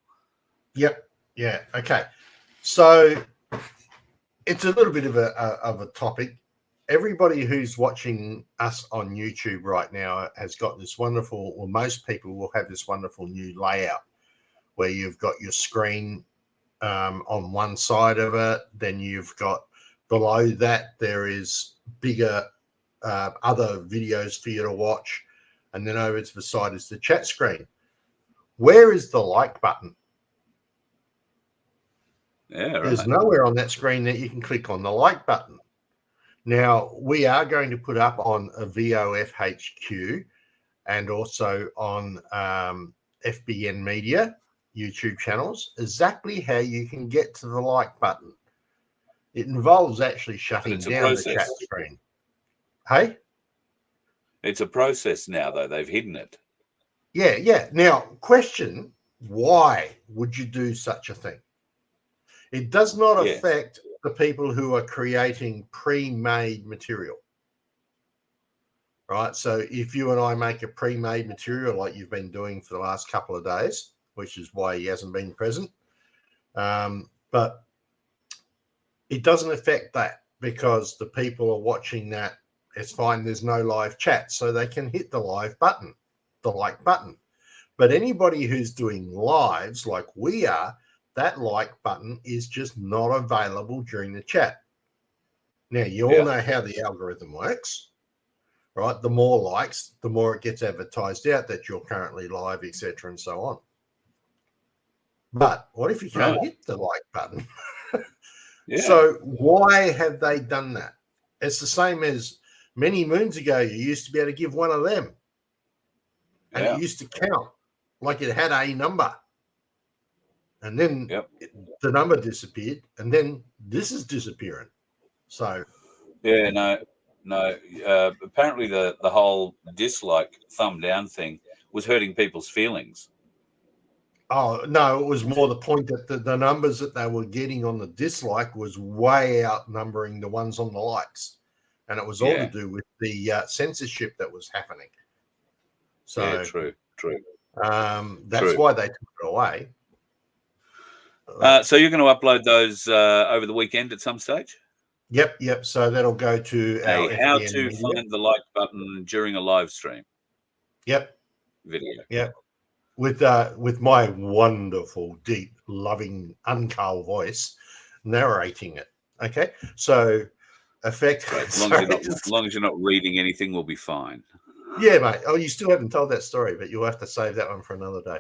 Yep. Yeah. Okay. So it's a little bit of a topic. Everybody who's watching us on YouTube right now has got this wonderful, or most people will have this wonderful new layout where you've got your screen on one side of it. Then you've got below that, there is bigger other videos for you to watch. And then over to the side is the chat screen. Where is the like button? Yeah, right. There's nowhere on that screen that you can click on the like button. Now, we are going to put up on a VOF HQ and also on FBN Media YouTube channels exactly how you can get to the like button. It involves actually shutting down the chat screen. Hey? It's a process now, though. They've hidden it. Yeah. Now, question, why would you do such a thing? It does not Yes. affect the people who are creating pre-made material, right? So if you and I make a pre-made material like you've been doing for the last couple of days, which is why he hasn't been present, but it doesn't affect that because the people are watching that. It's fine. There's no live chat, so they can hit the live button, the like button. But anybody who's doing lives like we are, that like button is just not available during the chat. Now, you all know how the algorithm works, right? The more likes, the more it gets advertised out that you're currently live, etc., and so on. But what if you can't hit the like button? So why have they done that? It's the same as many moons ago, you used to be able to give one of them. And it used to count like it had a number. And then the number disappeared. And then this is disappearing. So apparently the whole dislike thumb down thing was hurting people's feelings. Oh, no, it was more the point that the numbers that they were getting on the dislike was way outnumbering the ones on the likes. And it was all to do with the censorship that was happening. So true. That's why they took it away. So you're going to upload those over the weekend at some stage? Yep. So that'll go to our how FBN to media. find the like button during a live stream. Yep. Video. Yep. With my wonderful, deep, loving, uncull voice narrating it. Okay. So As long as you're not reading anything, we'll be fine. Yeah, mate. Oh, you still haven't told that story, but you'll have to save that one for another day.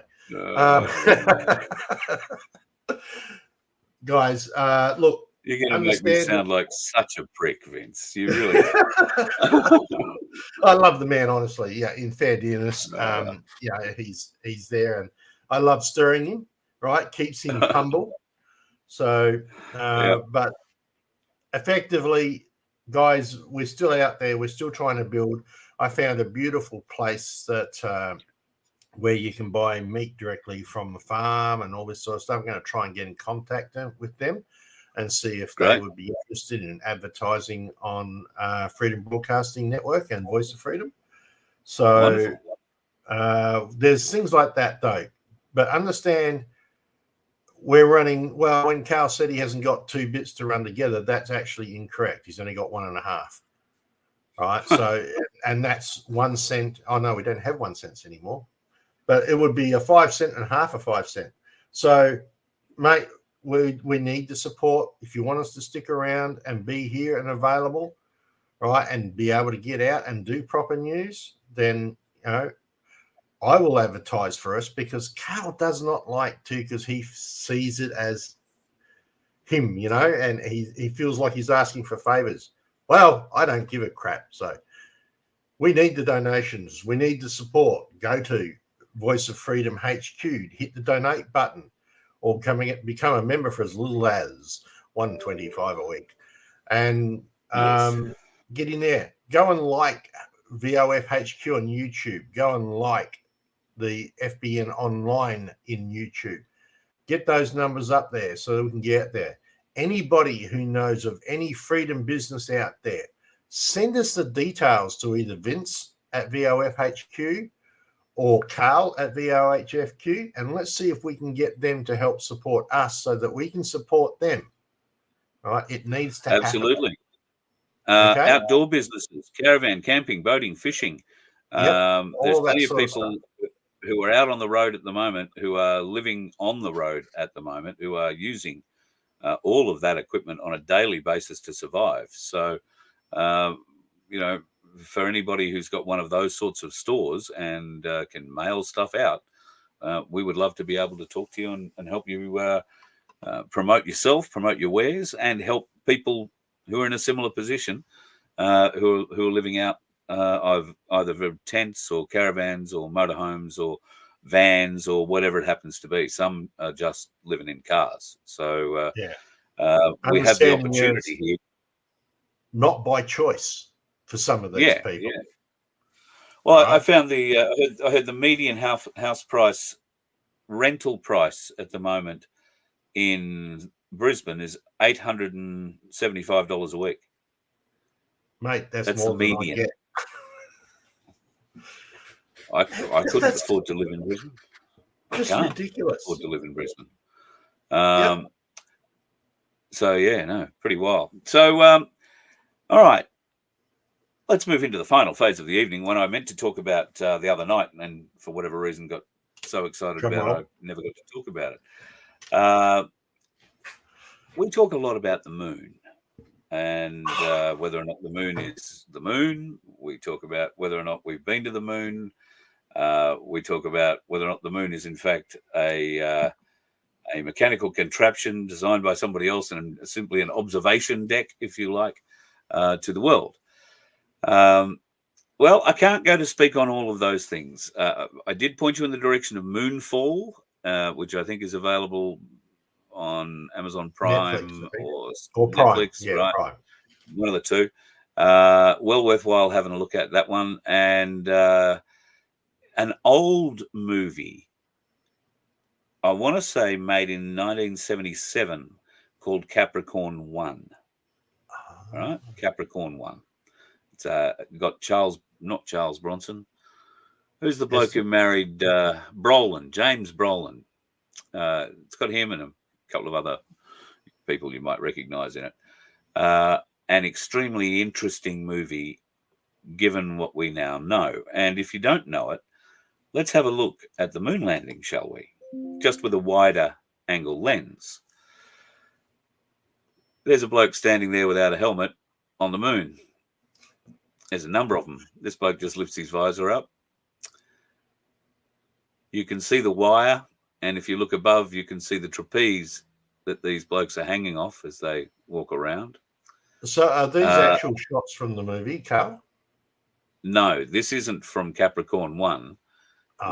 Guys, look. You're going to make me sound like such a prick, Vince. You really are. I love the man, honestly. Yeah, in fair dealness, he's there, and I love stirring him. Right, keeps him humble. So, but effectively, guys, we're still out there. We're still trying to build. I found a beautiful place that where you can buy meat directly from the farm and all this sort of stuff. I'm going to try and get in contact with them and see if they would be interested in advertising on Freedom Broadcasting Network and Voice of Freedom. So there's things like that, though. But understand, we're running, well, when Carl said he hasn't got 2 bits to run together, that's actually incorrect. He's only got 1.5. Right. So, and that's 1 cent. Oh, no, we don't have 1 cent anymore. But it would be a 5 cent and half a 5 cent. So, mate, we need the support. If you want us to stick around and be here and available, right, and be able to get out and do proper news, then, I will advertise for us, because Carl does not like to, because he sees it as him, and he feels like he's asking for favors. Well, I don't give a crap. So we need the donations. We need the support. Go to Voice of Freedom HQ, hit the donate button, or become a member for as little as $1.25 a week. And get in there. Go and like VOF HQ on YouTube. Go and like the FBN online in YouTube. Get those numbers up there so that we can get there. Anybody who knows of any freedom business out there, send us the details to either Vince at VOFHQ or Carl at VOHFQ, and let's see if we can get them to help support us so that we can support them. All right, it needs to absolutely happen. Okay? Outdoor businesses, caravan, camping, boating, fishing. There's plenty of people who are out on the road at the moment, who are living on the road at the moment, who are using all of that equipment on a daily basis to survive. So, for anybody who's got one of those sorts of stores and can mail stuff out, we would love to be able to talk to you and help you promote yourself, promote your wares, and help people who are in a similar position, who are living out of either tents or caravans or motorhomes or vans or whatever it happens to be. Some are just living in cars. So we have the opportunity here. Not by choice for some of these people. Yeah. Well, Right. I found I heard the median house price, rental price at the moment in Brisbane is $875 a week. Mate, that's That's the more than I median. get. I couldn't That's afford to live in Brisbane. I just can't ridiculous. afford to live in Brisbane. Yep. So yeah, no, pretty wild. So all right, let's move into the final phase of the evening. When I meant to talk about the other night, and for whatever reason got so excited Drum about roll. it, I never got to talk about it. We talk a lot about the moon and whether or not the moon is the moon. We talk about whether or not we've been to the moon. We talk about whether or not the moon is in fact a mechanical contraption designed by somebody else and simply an observation deck, if you like, to the world. Well, I can't go to speak on all of those things. I did point you in the direction of Moonfall, which I think is available on Amazon Prime Netflix, I think. or Prime. Netflix, Yeah, right? Prime. One of the two. Well worthwhile having a look at that one. And an old movie, I want to say made in 1977, called Capricorn 1. All right? Capricorn 1. It's got not Charles Bronson. Who's the bloke who married Brolin, James Brolin? It's got him and a couple of other people you might recognize in it. An extremely interesting movie, given what we now know. And if you don't know it, let's have a look at the moon landing, shall we? Just with a wider angle lens. There's a bloke standing there without a helmet on the moon. There's a number of them. This bloke just lifts his visor up. You can see the wire, and if you look above, you can see the trapeze that these blokes are hanging off as they walk around. So are these actual shots from the movie, Carl? No, this isn't from Capricorn 1.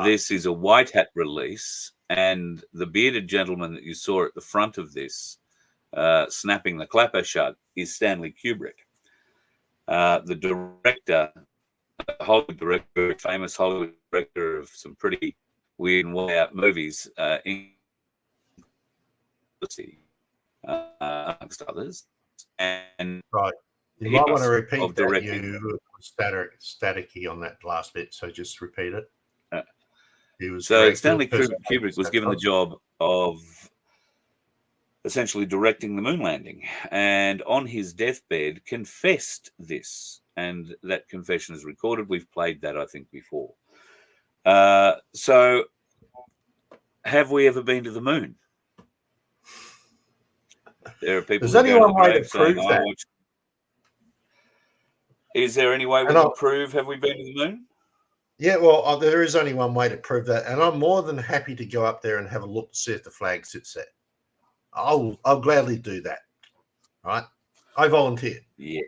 This is a white hat release, and the bearded gentleman that you saw at the front of this, snapping the clapper shut, is Stanley Kubrick. The director, Hollywood director, famous Hollywood director of some pretty weird and way out movies, amongst others. And right, you might want to repeat that. Directing. You were staticky on that last bit, so just repeat it. So Stanley Kubrick was given the job of essentially directing the moon landing, and on his deathbed confessed this, and that confession is recorded. We've played that, I think, before. So have we ever been to the moon? There are people. There's only one way to prove that. Is there any way we can prove have we been to the moon? Yeah, well, there is only one way to prove that, and I'm more than happy to go up there and have a look to see if the flag sits there. I'll gladly do that. Right? I volunteer. Yes.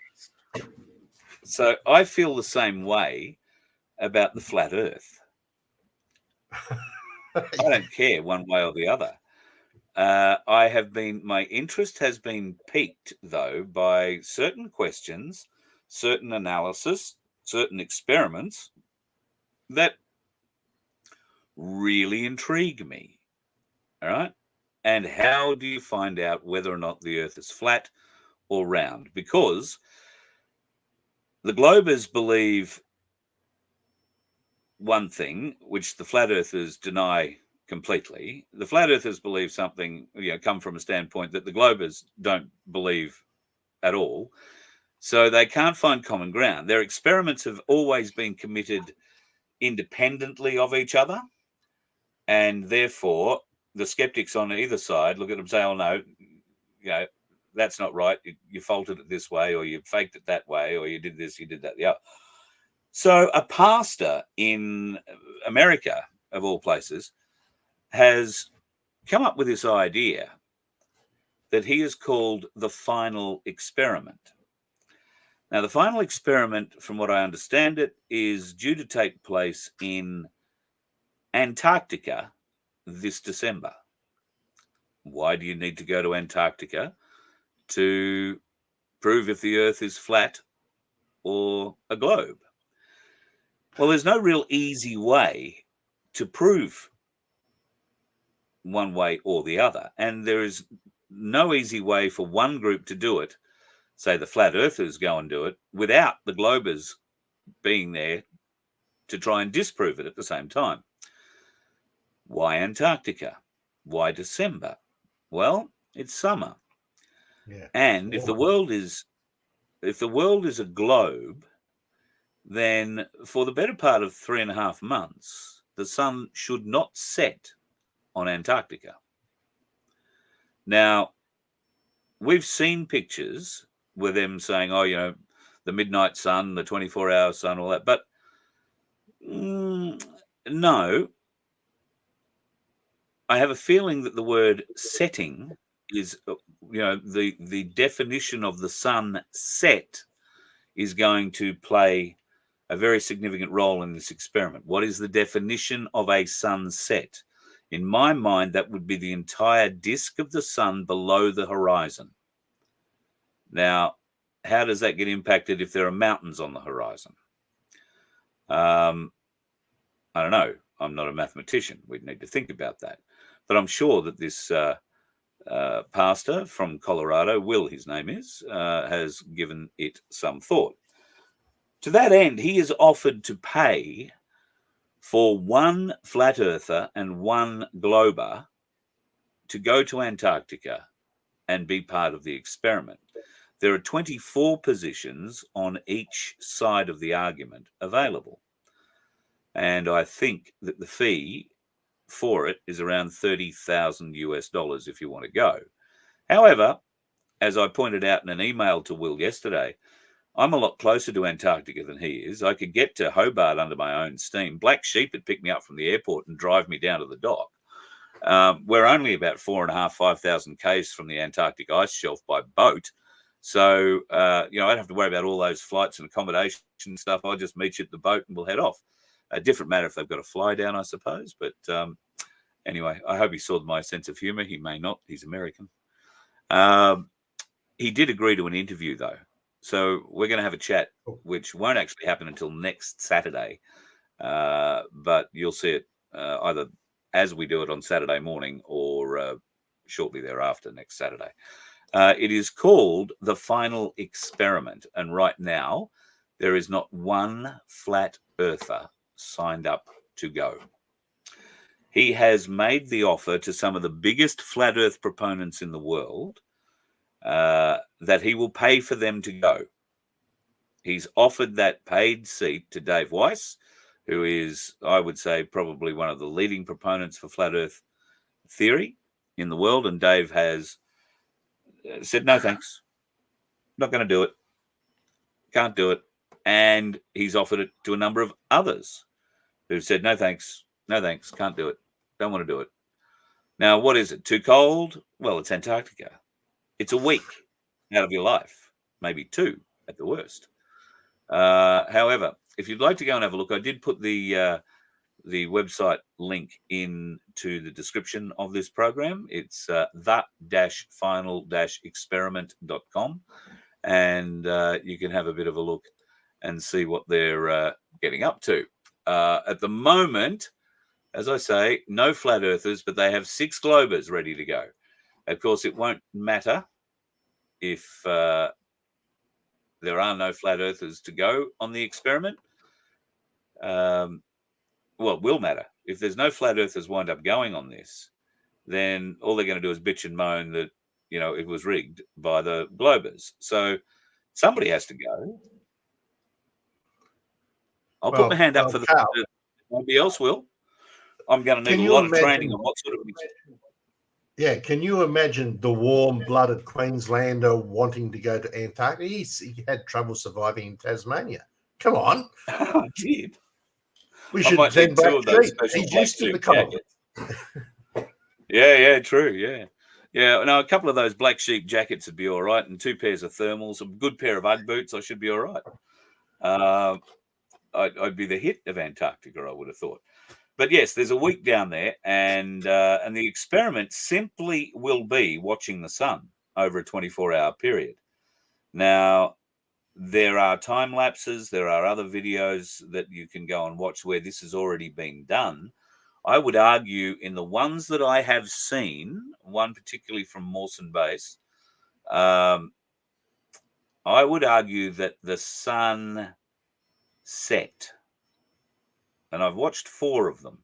So I feel the same way about the flat Earth. I don't care one way or the other. My interest has been piqued, though, by certain questions, certain analysis, certain experiments that really intrigue me. All right. And how do you find out whether or not the Earth is flat or round? Because the globers believe one thing, which the flat earthers deny completely. The flat earthers believe something, come from a standpoint that the globers don't believe at all. So they can't find common ground. Their experiments have always been committed independently of each other. And therefore, the skeptics on either side look at them and say, oh, no, that's not right. You faulted it this way, or you faked it that way, or you did this, you did that, the other. So a pastor in America, of all places, has come up with this idea that he has called the final experiment. Now, the final experiment, from what I understand it, is due to take place in Antarctica this December. Why do you need to go to Antarctica? To prove if the Earth is flat or a globe. Well, there's no real easy way to prove one way or the other. And there is no easy way for one group to do it, say the flat earthers go and do it, without the globers being there to try and disprove it at the same time. Why Antarctica? Why December? Well, it's summer. Yeah. And if the world is a globe, then for the better part of 3.5 months, the sun should not set on Antarctica. Now, we've seen pictures with them saying, oh, you know, the midnight sun, the 24-hour sun, all that. But no, I have a feeling that the word setting is, you know, the definition of the sun set is going to play a very significant role in this experiment. What is the definition of a sunset? In my mind, that would be the entire disk of the sun below the horizon. Now, how does that get impacted if there are mountains on the horizon? I don't know. I'm not a mathematician. We'd need to think about that. But I'm sure that this pastor from Colorado, Will, his name is, has given it some thought. To that end, he is offered to pay for one flat earther and one glober to go to Antarctica and be part of the experiment. There are 24 positions on each side of the argument available. And I think that the fee for it is around $30,000 if you want to go. However, as I pointed out in an email to Will yesterday, I'm a lot closer to Antarctica than he is. I could get to Hobart under my own steam. Black Sheep would pick me up from the airport and drive me down to the dock. We're only about 5,000 k's from the Antarctic ice shelf by boat. So, you know, I don't have to worry about all those flights and accommodation stuff. I'll just meet you at the boat and we'll head off. A different matter if they've got to fly down, I suppose. But anyway, I hope he saw my sense of humor. He may not. He's American. He did agree to an interview, though. So we're going to have a chat, which won't actually happen until next Saturday. But you'll see it either as we do it on Saturday morning or shortly thereafter next Saturday. It is called The Final Experiment. And right now, there is not one flat earther signed up to go. He has made the offer to some of the biggest flat earth proponents in the world that he will pay for them to go. He's offered that paid seat to Dave Weiss, who is, I would say, probably one of the leading proponents for flat earth theory in the world. And Dave has said, no, thanks. Not going to do it. Can't do it. And he's offered it to a number of others who've said, no, thanks. No, thanks. Can't do it. Don't want to do it. Now, what is it? Too cold? Well, it's Antarctica. It's a week out of your life, maybe 2 at the worst. However, if you'd like to go and have a look, I did put the website link into the description of this program. It's the-final-experiment.com, and you can have a bit of a look and see what they're getting up to. At the moment, as I say, no flat earthers, but they have 6 globers ready to go. Of course, it won't matter if there are no flat earthers to go on the experiment. Well, it will matter. If there's no flat earthers wind up going on this, then all they're going to do is bitch and moan that, you know, it was rigged by the globers. So somebody has to go. I'll put my hand up for the nobody else will. I'm going to need a lot of training on what sort of. Yeah, can you imagine the warm-blooded Queenslander wanting to go to Antarctica? He had trouble surviving in Tasmania. Come on. I did. We should send Black Sheep. He's used to the cold. Yeah, true, yeah. Yeah, no, a couple of those Black Sheep jackets would be all right, and 2 pairs of thermals, a good pair of Ugg boots, I should be all right. I'd be the hit of Antarctica, I would have thought. But yes, there's a week down there, and the experiment simply will be watching the sun over a 24-hour period. Now, There are time lapses. There are other videos that you can go and watch where this has already been done. I would argue in the ones that I have seen, one particularly from Mawson Base, I would argue that the sun set, and I've watched 4 of them.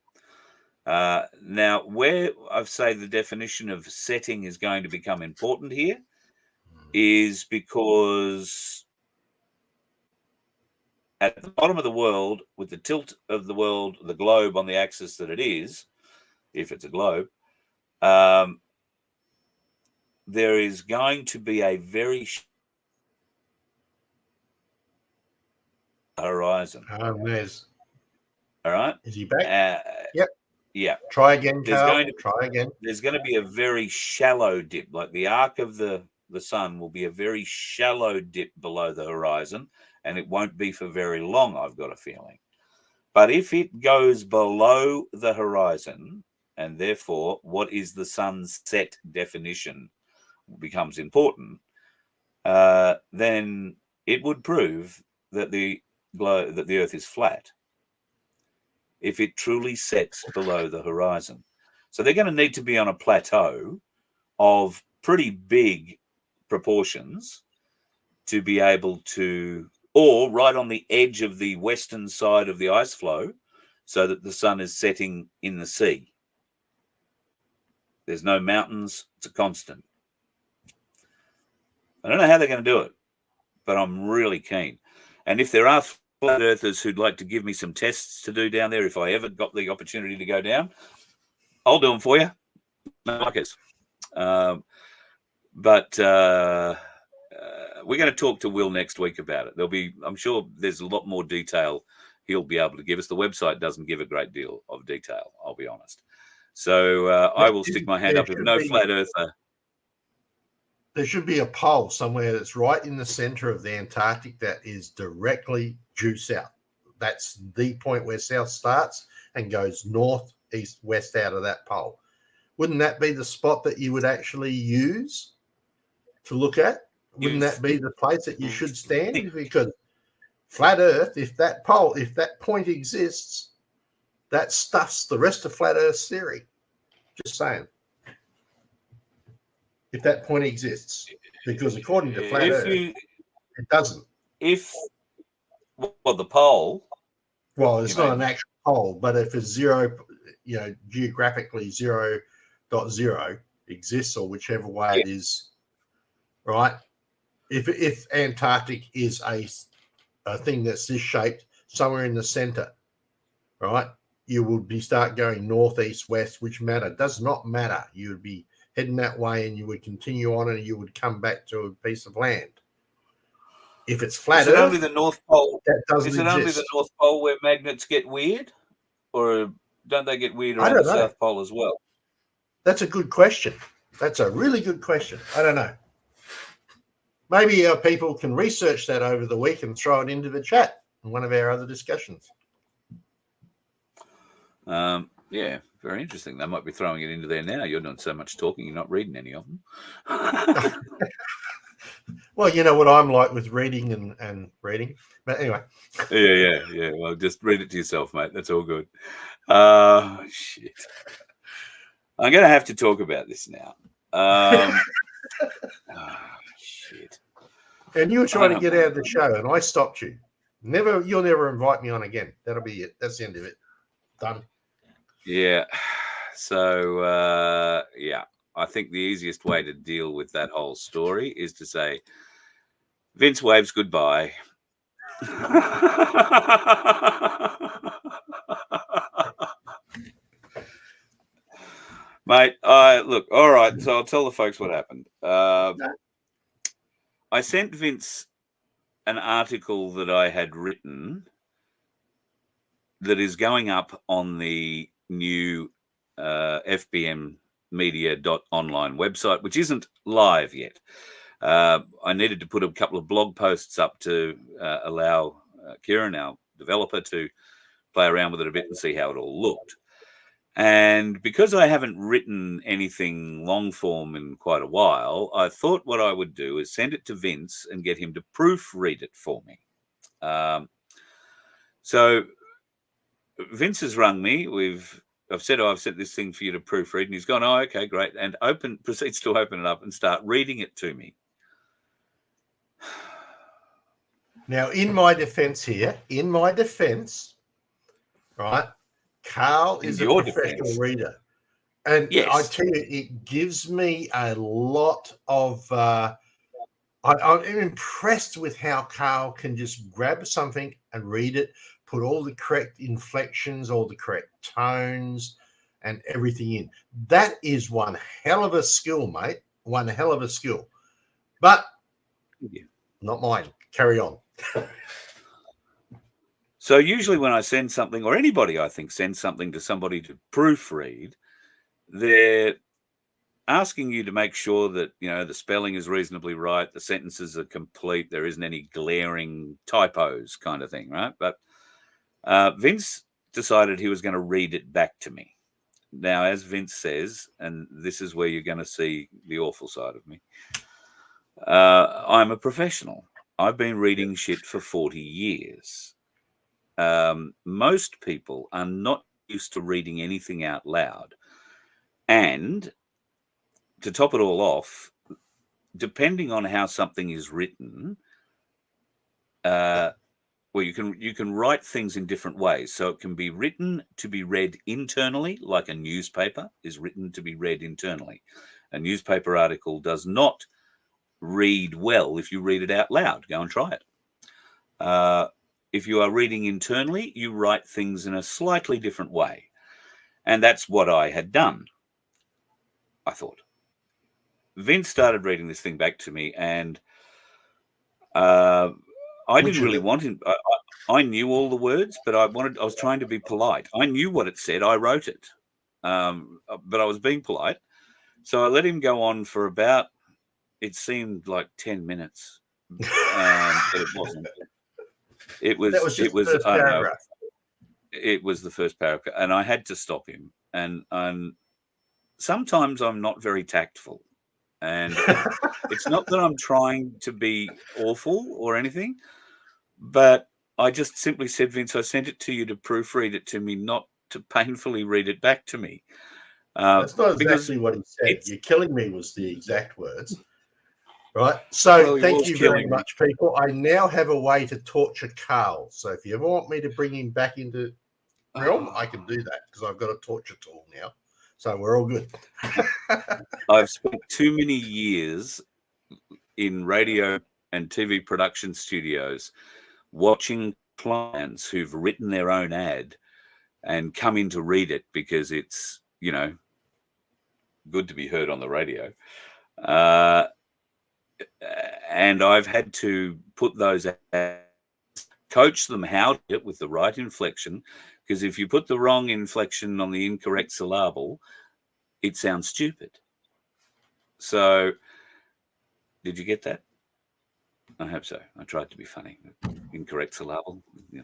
Now, where I say the definition of setting is going to become important here is because at the bottom of the world, with the tilt of the world, the globe on the axis that it is, if it's a globe, there is going to be a very horizon. There's. All right. Is he back? Yep. Yeah. Try again, Carl. Try again. There's going to be a very shallow dip, like the arc of the sun will be a very shallow dip below the horizon, and it won't be for very long, I've got a feeling. But if it goes below the horizon, and therefore what is the sun's set definition becomes important, then it would prove that the Earth is flat if it truly sets below the horizon. So they're going to need to be on a plateau of pretty big proportions to be able to, or right on the edge of the western side of the ice flow so that the sun is setting in the sea. There's no mountains. It's a constant. I don't know how they're going to do it, but I'm really keen. And if there are flat earthers who'd like to give me some tests to do down there, if I ever got the opportunity to go down, I'll do them for you. No likers. But we're going to talk to Will next week about it. I'm sure there's a lot more detail he'll be able to give us. The website doesn't give a great deal of detail, I'll be honest. So I will stick my hand up. If no flat earther. There should be a pole somewhere that's right in the center of the Antarctic that is directly due south. That's the point where south starts and goes north, east, west out of that pole. Wouldn't that be the spot that you would actually use to look at? Wouldn't that be the place that you should stand? Because flat Earth, if that point exists, that stuffs the rest of flat Earth's theory. Just saying. If that point exists, because according to flat Earth, it doesn't. The pole. Well, it's not an actual pole, but if it's zero, geographically 0.0 exists, or whichever way it is, right? If Antarctic is a thing that's this shaped somewhere in the center, right? You would start going north, east, west, which does not matter. You would be heading that way, and you would continue on, and you would come back to a piece of land. If it's flat Earth, only the North Pole? That doesn't exist. Only the North Pole where magnets get weird, or don't they get weird around the South Pole as well? That's a good question. That's a really good question. I don't know. Maybe our people can research that over the week and throw it into the chat in one of our other discussions. Yeah, very interesting. They might be throwing it into there now. You're doing so much talking, you're not reading any of them. Well, you know what I'm like with reading and reading. But anyway. Yeah. Well, just read it to yourself, mate. That's all good. Shit. I'm going to have to talk about this now. Shit. And you were trying to get out of the show, and I stopped you. You'll never invite me on again. That'll be it. That's the end of it. Done. Yeah. So, I think the easiest way to deal with that whole story is to say, Vince waves goodbye. Mate, look, all right, so I'll tell the folks what happened. I sent Vince an article that I had written that is going up on the new fbmmedia.online website, which isn't live yet. I needed to put a couple of blog posts up to allow Kieran, our developer, to play around with it a bit and see how it all looked. And because I haven't written anything long form in quite a while, I thought what I would do is send it to Vince and get him to proofread it for me. So Vince has rung me. I've said, I've sent this thing for you to proofread, and he's gone, oh, okay, great, and proceeds to open it up and start reading it to me. Now, in my defense, right, Carl is a professional reader. And yes. I tell you, it gives me a lot of I'm impressed with how Carl can just grab something and read it, put all the correct inflections, all the correct tones, and everything in. That is one hell of a skill, mate. One hell of a skill. But not mine. Carry on. So usually when I send something, or anybody I think sends something to somebody to proofread, they're asking you to make sure that, you know, the spelling is reasonably right, the sentences are complete, there isn't any glaring typos kind of thing, right? But Vince decided he was going to read it back to me. Now, as Vince says, and this is where you're going to see the awful side of me, I'm a professional. I've been reading shit for 40 years. Most people are not used to reading anything out loud. And to top it all off, depending on how something is written, well, you can write things in different ways. So it can be written to be read internally, like a newspaper is written to be read internally. A newspaper article does not read well if you read it out loud. Go and try it. If you are reading internally, you write things in a slightly different way. And that's what I had done, I thought. Vince started reading this thing back to me, and I didn't really want him. I knew all the words, but I was trying to be polite. I knew what it said. I wrote it, but I was being polite. So I let him go on for about, it seemed like 10 minutes, but it wasn't. It was I don't know. It was the first paragraph, and I had to stop him. And sometimes I'm not very tactful. And it's not that I'm trying to be awful or anything, but I just simply said, Vince, I sent it to you to proofread it to me, not to painfully read it back to me. That's not exactly what he said. You're killing me was the exact words. Right. So thank you very much, people. I now have a way to torture Carl. So if you ever want me to bring him back into realm, I can do that because I've got a torture tool now. So we're all good. I've spent too many years in radio and TV production studios watching clients who've written their own ad and come in to read it because it's, you know, good to be heard on the radio. And I've had to put those ads, coach them how to do it with the right inflection, because if you put the wrong inflection on the incorrect syllable, it sounds stupid. So, did you get that? I hope so. I tried to be funny. Incorrect syllable. Yeah.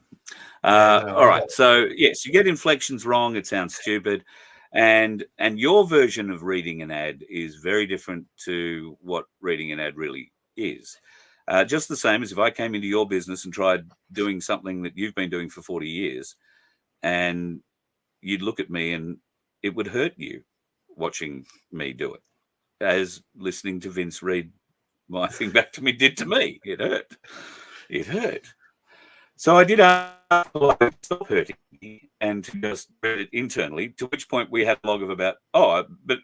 All right. So, yes, you get inflections wrong. It sounds stupid. And your version of reading an ad is very different to what reading an ad really is. Just the same as if I came into your business and tried doing something that you've been doing for 40 years, and you'd look at me and it would hurt you watching me do it, as listening to Vince read my thing back to me did to me. It hurt. It hurt. So I did ask to stop hurting me and to just read it internally, to which point we had a log of about, but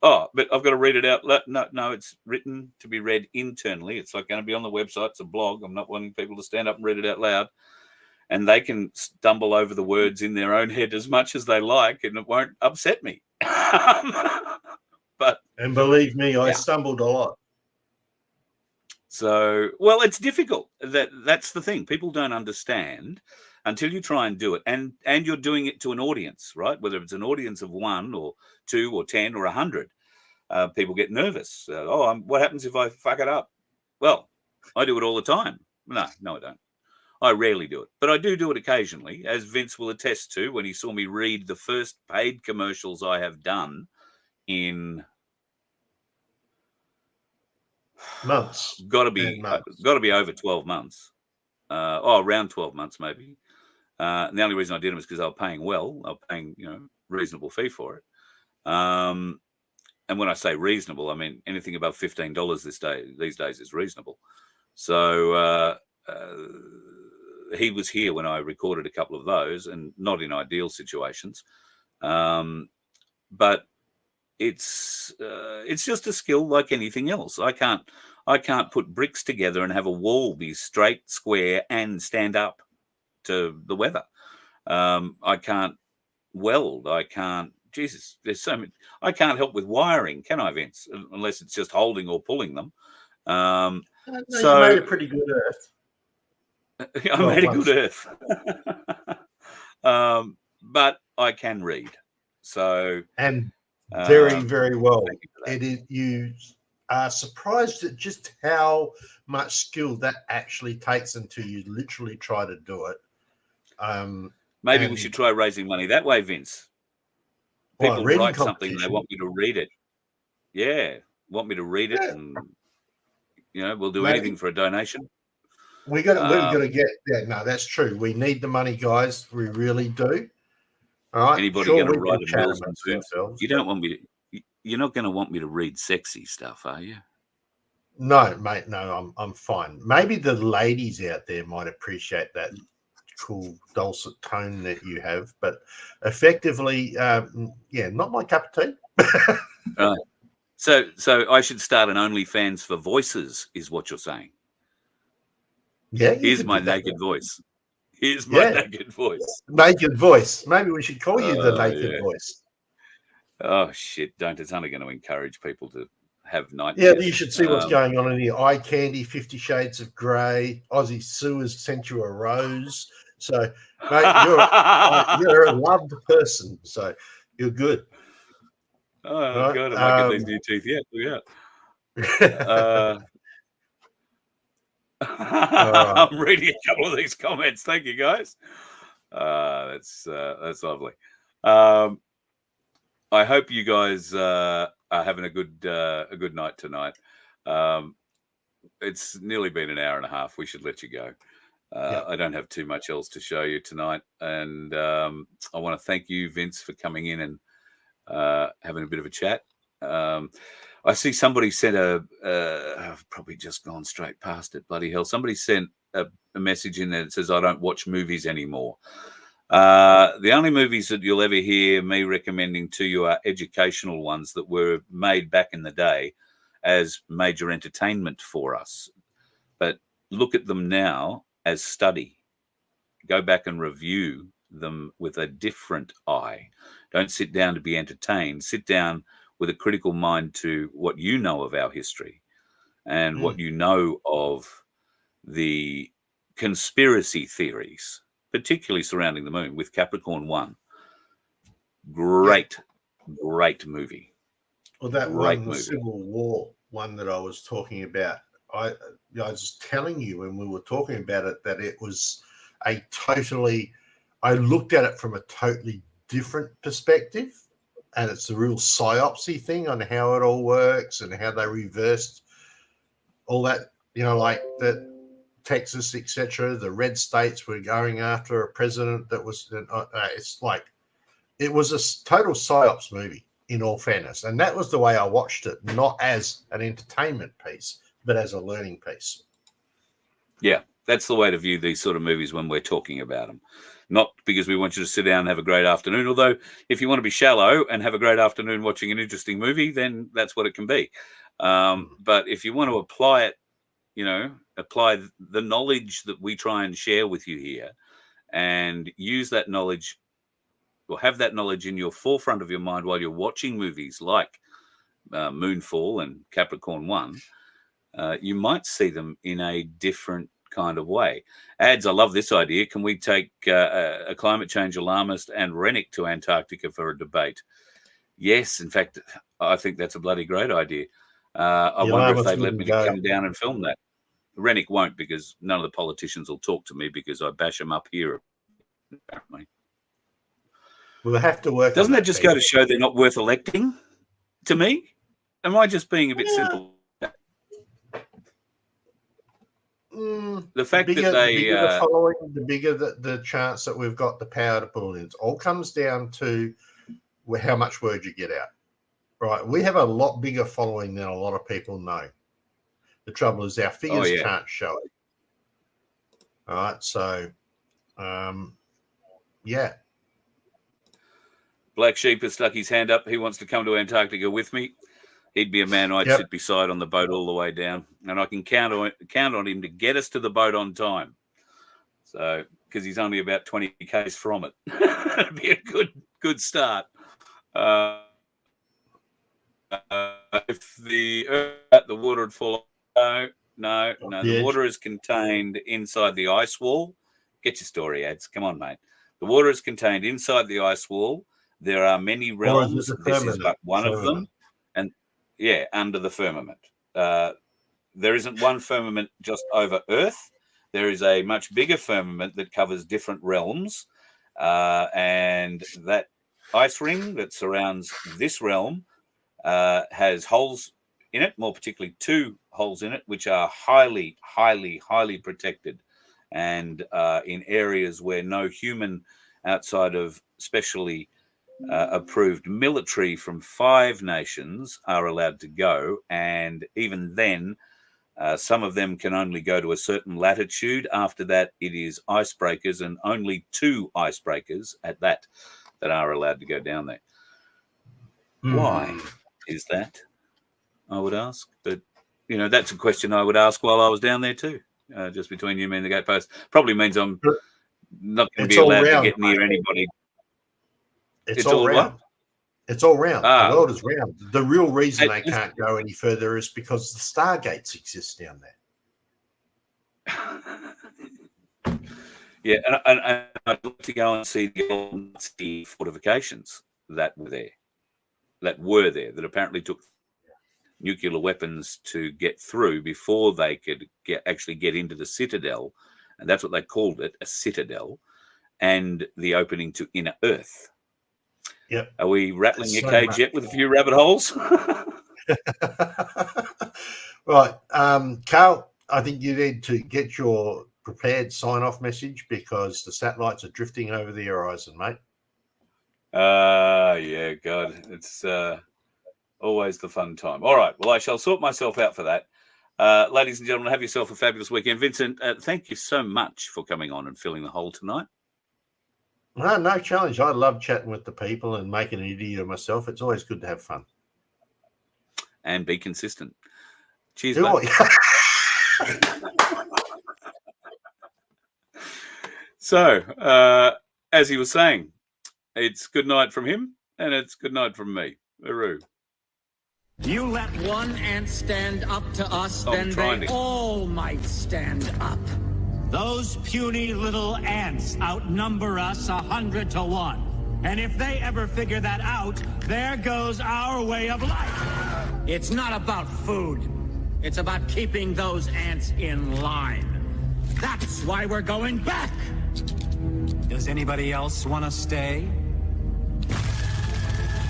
I've got to read it out. No, it's written to be read internally. It's like going to be on the website. It's a blog. I'm not wanting people to stand up and read it out loud. And they can stumble over the words in their own head as much as they like, and it won't upset me. And believe me, I stumbled a lot. So, well, it's difficult. That's the thing. People don't understand until you try and do it. And you're doing it to an audience, right? Whether it's an audience of 1 or 2 or 10 or 100. People get nervous. What happens if I fuck it up? Well, I do it all the time. No, I don't. I rarely do it, but I do it occasionally, as Vince will attest to when he saw me read the first paid commercials I have done in months. got to be over 12 months. Around 12 months maybe. And the only reason I did them is because I was paying well. I was paying, reasonable fee for it. And when I say reasonable, I mean anything above $15 these days is reasonable. So he was here when I recorded a couple of those, and not in ideal situations. But it's just a skill like anything else. I can't put bricks together and have a wall be straight, square, and stand up to the weather. I can't weld. I can't. Jesus, there's so many. I can't help with wiring, can I, Vince? Unless it's just holding or pulling them. No, so you made a pretty good Earth. I made a good Earth. But I can read. So and very, very well. Thank you for that. You are surprised at just how much skill that actually takes until you literally try to do it. Maybe we should try raising money that way, Vince. People write something, they want me to read it. Yeah, want me to read it, and we'll do anything for a donation. We've got to get. Yeah, no, that's true. We need the money, guys. We really do. All right. Anybody going to write a Mills and Boons? You don't want me to. You're not going to want me to read sexy stuff, are you? No, mate. No, I'm fine. Maybe the ladies out there might appreciate that cool dulcet tone that you have, but effectively, not my cup of tea. Right. So I should start an OnlyFans for voices, is what you're saying? Yeah. Here's my naked voice. Here's my naked voice. Naked voice. Maybe we should call you the naked voice. Oh shit! It's only going to encourage people to have nightmares. Yeah, you should see what's going on in here. Eye candy, 50 Shades of Grey. Aussie Sue has sent you a rose. So, mate, you're a loved person. So, you're good. Oh, right? God, I might get these new teeth yet. Yeah. I'm reading a couple of these comments. Thank you, guys. That's lovely. I hope you guys are having a good night tonight. It's nearly been an hour and a half. We should let you go. I don't have too much else to show you tonight, and I want to thank you, Vince, for coming in and having a bit of a chat. I see somebody sent I've probably just gone straight past it. Bloody hell! Somebody sent a message in there that says I don't watch movies anymore. The only movies that you'll ever hear me recommending to you are educational ones that were made back in the day as major entertainment for us. But look at them now as study. Go back and review them with a different eye. Don't sit down to be entertained. Sit down with a critical mind to what you know of our history and what you know of the conspiracy theories, particularly surrounding the moon, with Capricorn 1. Great movie. Well, that one, the Civil War one that I was talking about, I was telling you when we were talking about it that it was I looked at it from a totally different perspective, and it's a real psyopsy thing on how it all works and how they reversed all that, like that Texas, etc. The red states were going after a president that was, it's like, it was a total psyops movie, in all fairness. And that was the way I watched it, not as an entertainment piece, but as a learning piece. Yeah, that's the way to view these sort of movies when we're talking about them. Not because we want you to sit down and have a great afternoon, although if you want to be shallow and have a great afternoon watching an interesting movie, then that's what it can be. But if you want to apply it, apply the knowledge that we try and share with you here and use that knowledge or have that knowledge in your forefront of your mind while you're watching movies like Moonfall and Capricorn 1, you might see them in a different kind of way. Ads, I love this idea. Can we take a climate change alarmist and Rennick to Antarctica for a debate? Yes, in fact, I think that's a bloody great idea. I wonder if they'd let me come down and film that. Rennick won't, because none of the politicians will talk to me because I bash them up here, apparently. We'll have to work. Doesn't that just go to show they're not worth electing to me? Am I just being a bit simple? The fact that they... the bigger the following, the bigger the chance that we've got the power to pull in. It all comes down to how much word you get out. Right? We have a lot bigger following than a lot of people know. The trouble is our figures can't show it. All right, so, yeah. Black Sheep has stuck his hand up. He wants to come to Antarctica with me. He'd be a man I'd sit beside on the boat all the way down, and I can count on him to get us to the boat on time. So, because he's only about 20 k's from it, it'd be a good start. If the water would fall, no. The water is contained inside the ice wall. Get your story, ads. Come on, mate. The water is contained inside the ice wall. There are many realms. This is but one of them. And under the firmament. There isn't one firmament just over Earth. There is a much bigger firmament that covers different realms. And that ice ring that surrounds this realm has holes in it, more particularly 2 holes in it, which are highly, highly, highly protected, and in areas where no human outside of specially approved military from 5 nations are allowed to go. And even then, some of them can only go to a certain latitude. After that, it is icebreakers, and only 2 icebreakers at that are allowed to go down there. Why is that? I would ask. But, that's a question I would ask while I was down there too, just between you and the gatepost. Probably means I'm not going to be allowed to get near anybody. It's all round. It's all round. The world is round. The real reason they can't go any further is because the stargates exist down there. Yeah, and I'd like to go and see the old Nazi fortifications that were there, that apparently took nuclear weapons to get through before they could actually get into the citadel, and that's what they called it, a citadel, and the opening to inner Earth. Yep. Are we rattling your cage yet with a few rabbit holes? Right. Carl, I think you need to get your prepared sign-off message, because the satellites are drifting over the horizon, mate. Yeah, God. It's always the fun time. All right. Well, I shall sort myself out for that. Ladies and gentlemen, have yourself a fabulous weekend. Vincent, thank you so much for coming on and filling the hole tonight. No challenge. I love chatting with the people and making an idiot of myself. It's always good to have fun. And be consistent. Cheers, mate. So, as he was saying, it's good night from him, and it's good night from me. Hooroo. You let one ant stand up to us, then they all might stand up. Those puny little ants outnumber us 100 to 1. And if they ever figure that out, there goes our way of life. It's not about food. It's about keeping those ants in line. That's why we're going back. Does anybody else want to stay?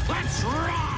Let's rock!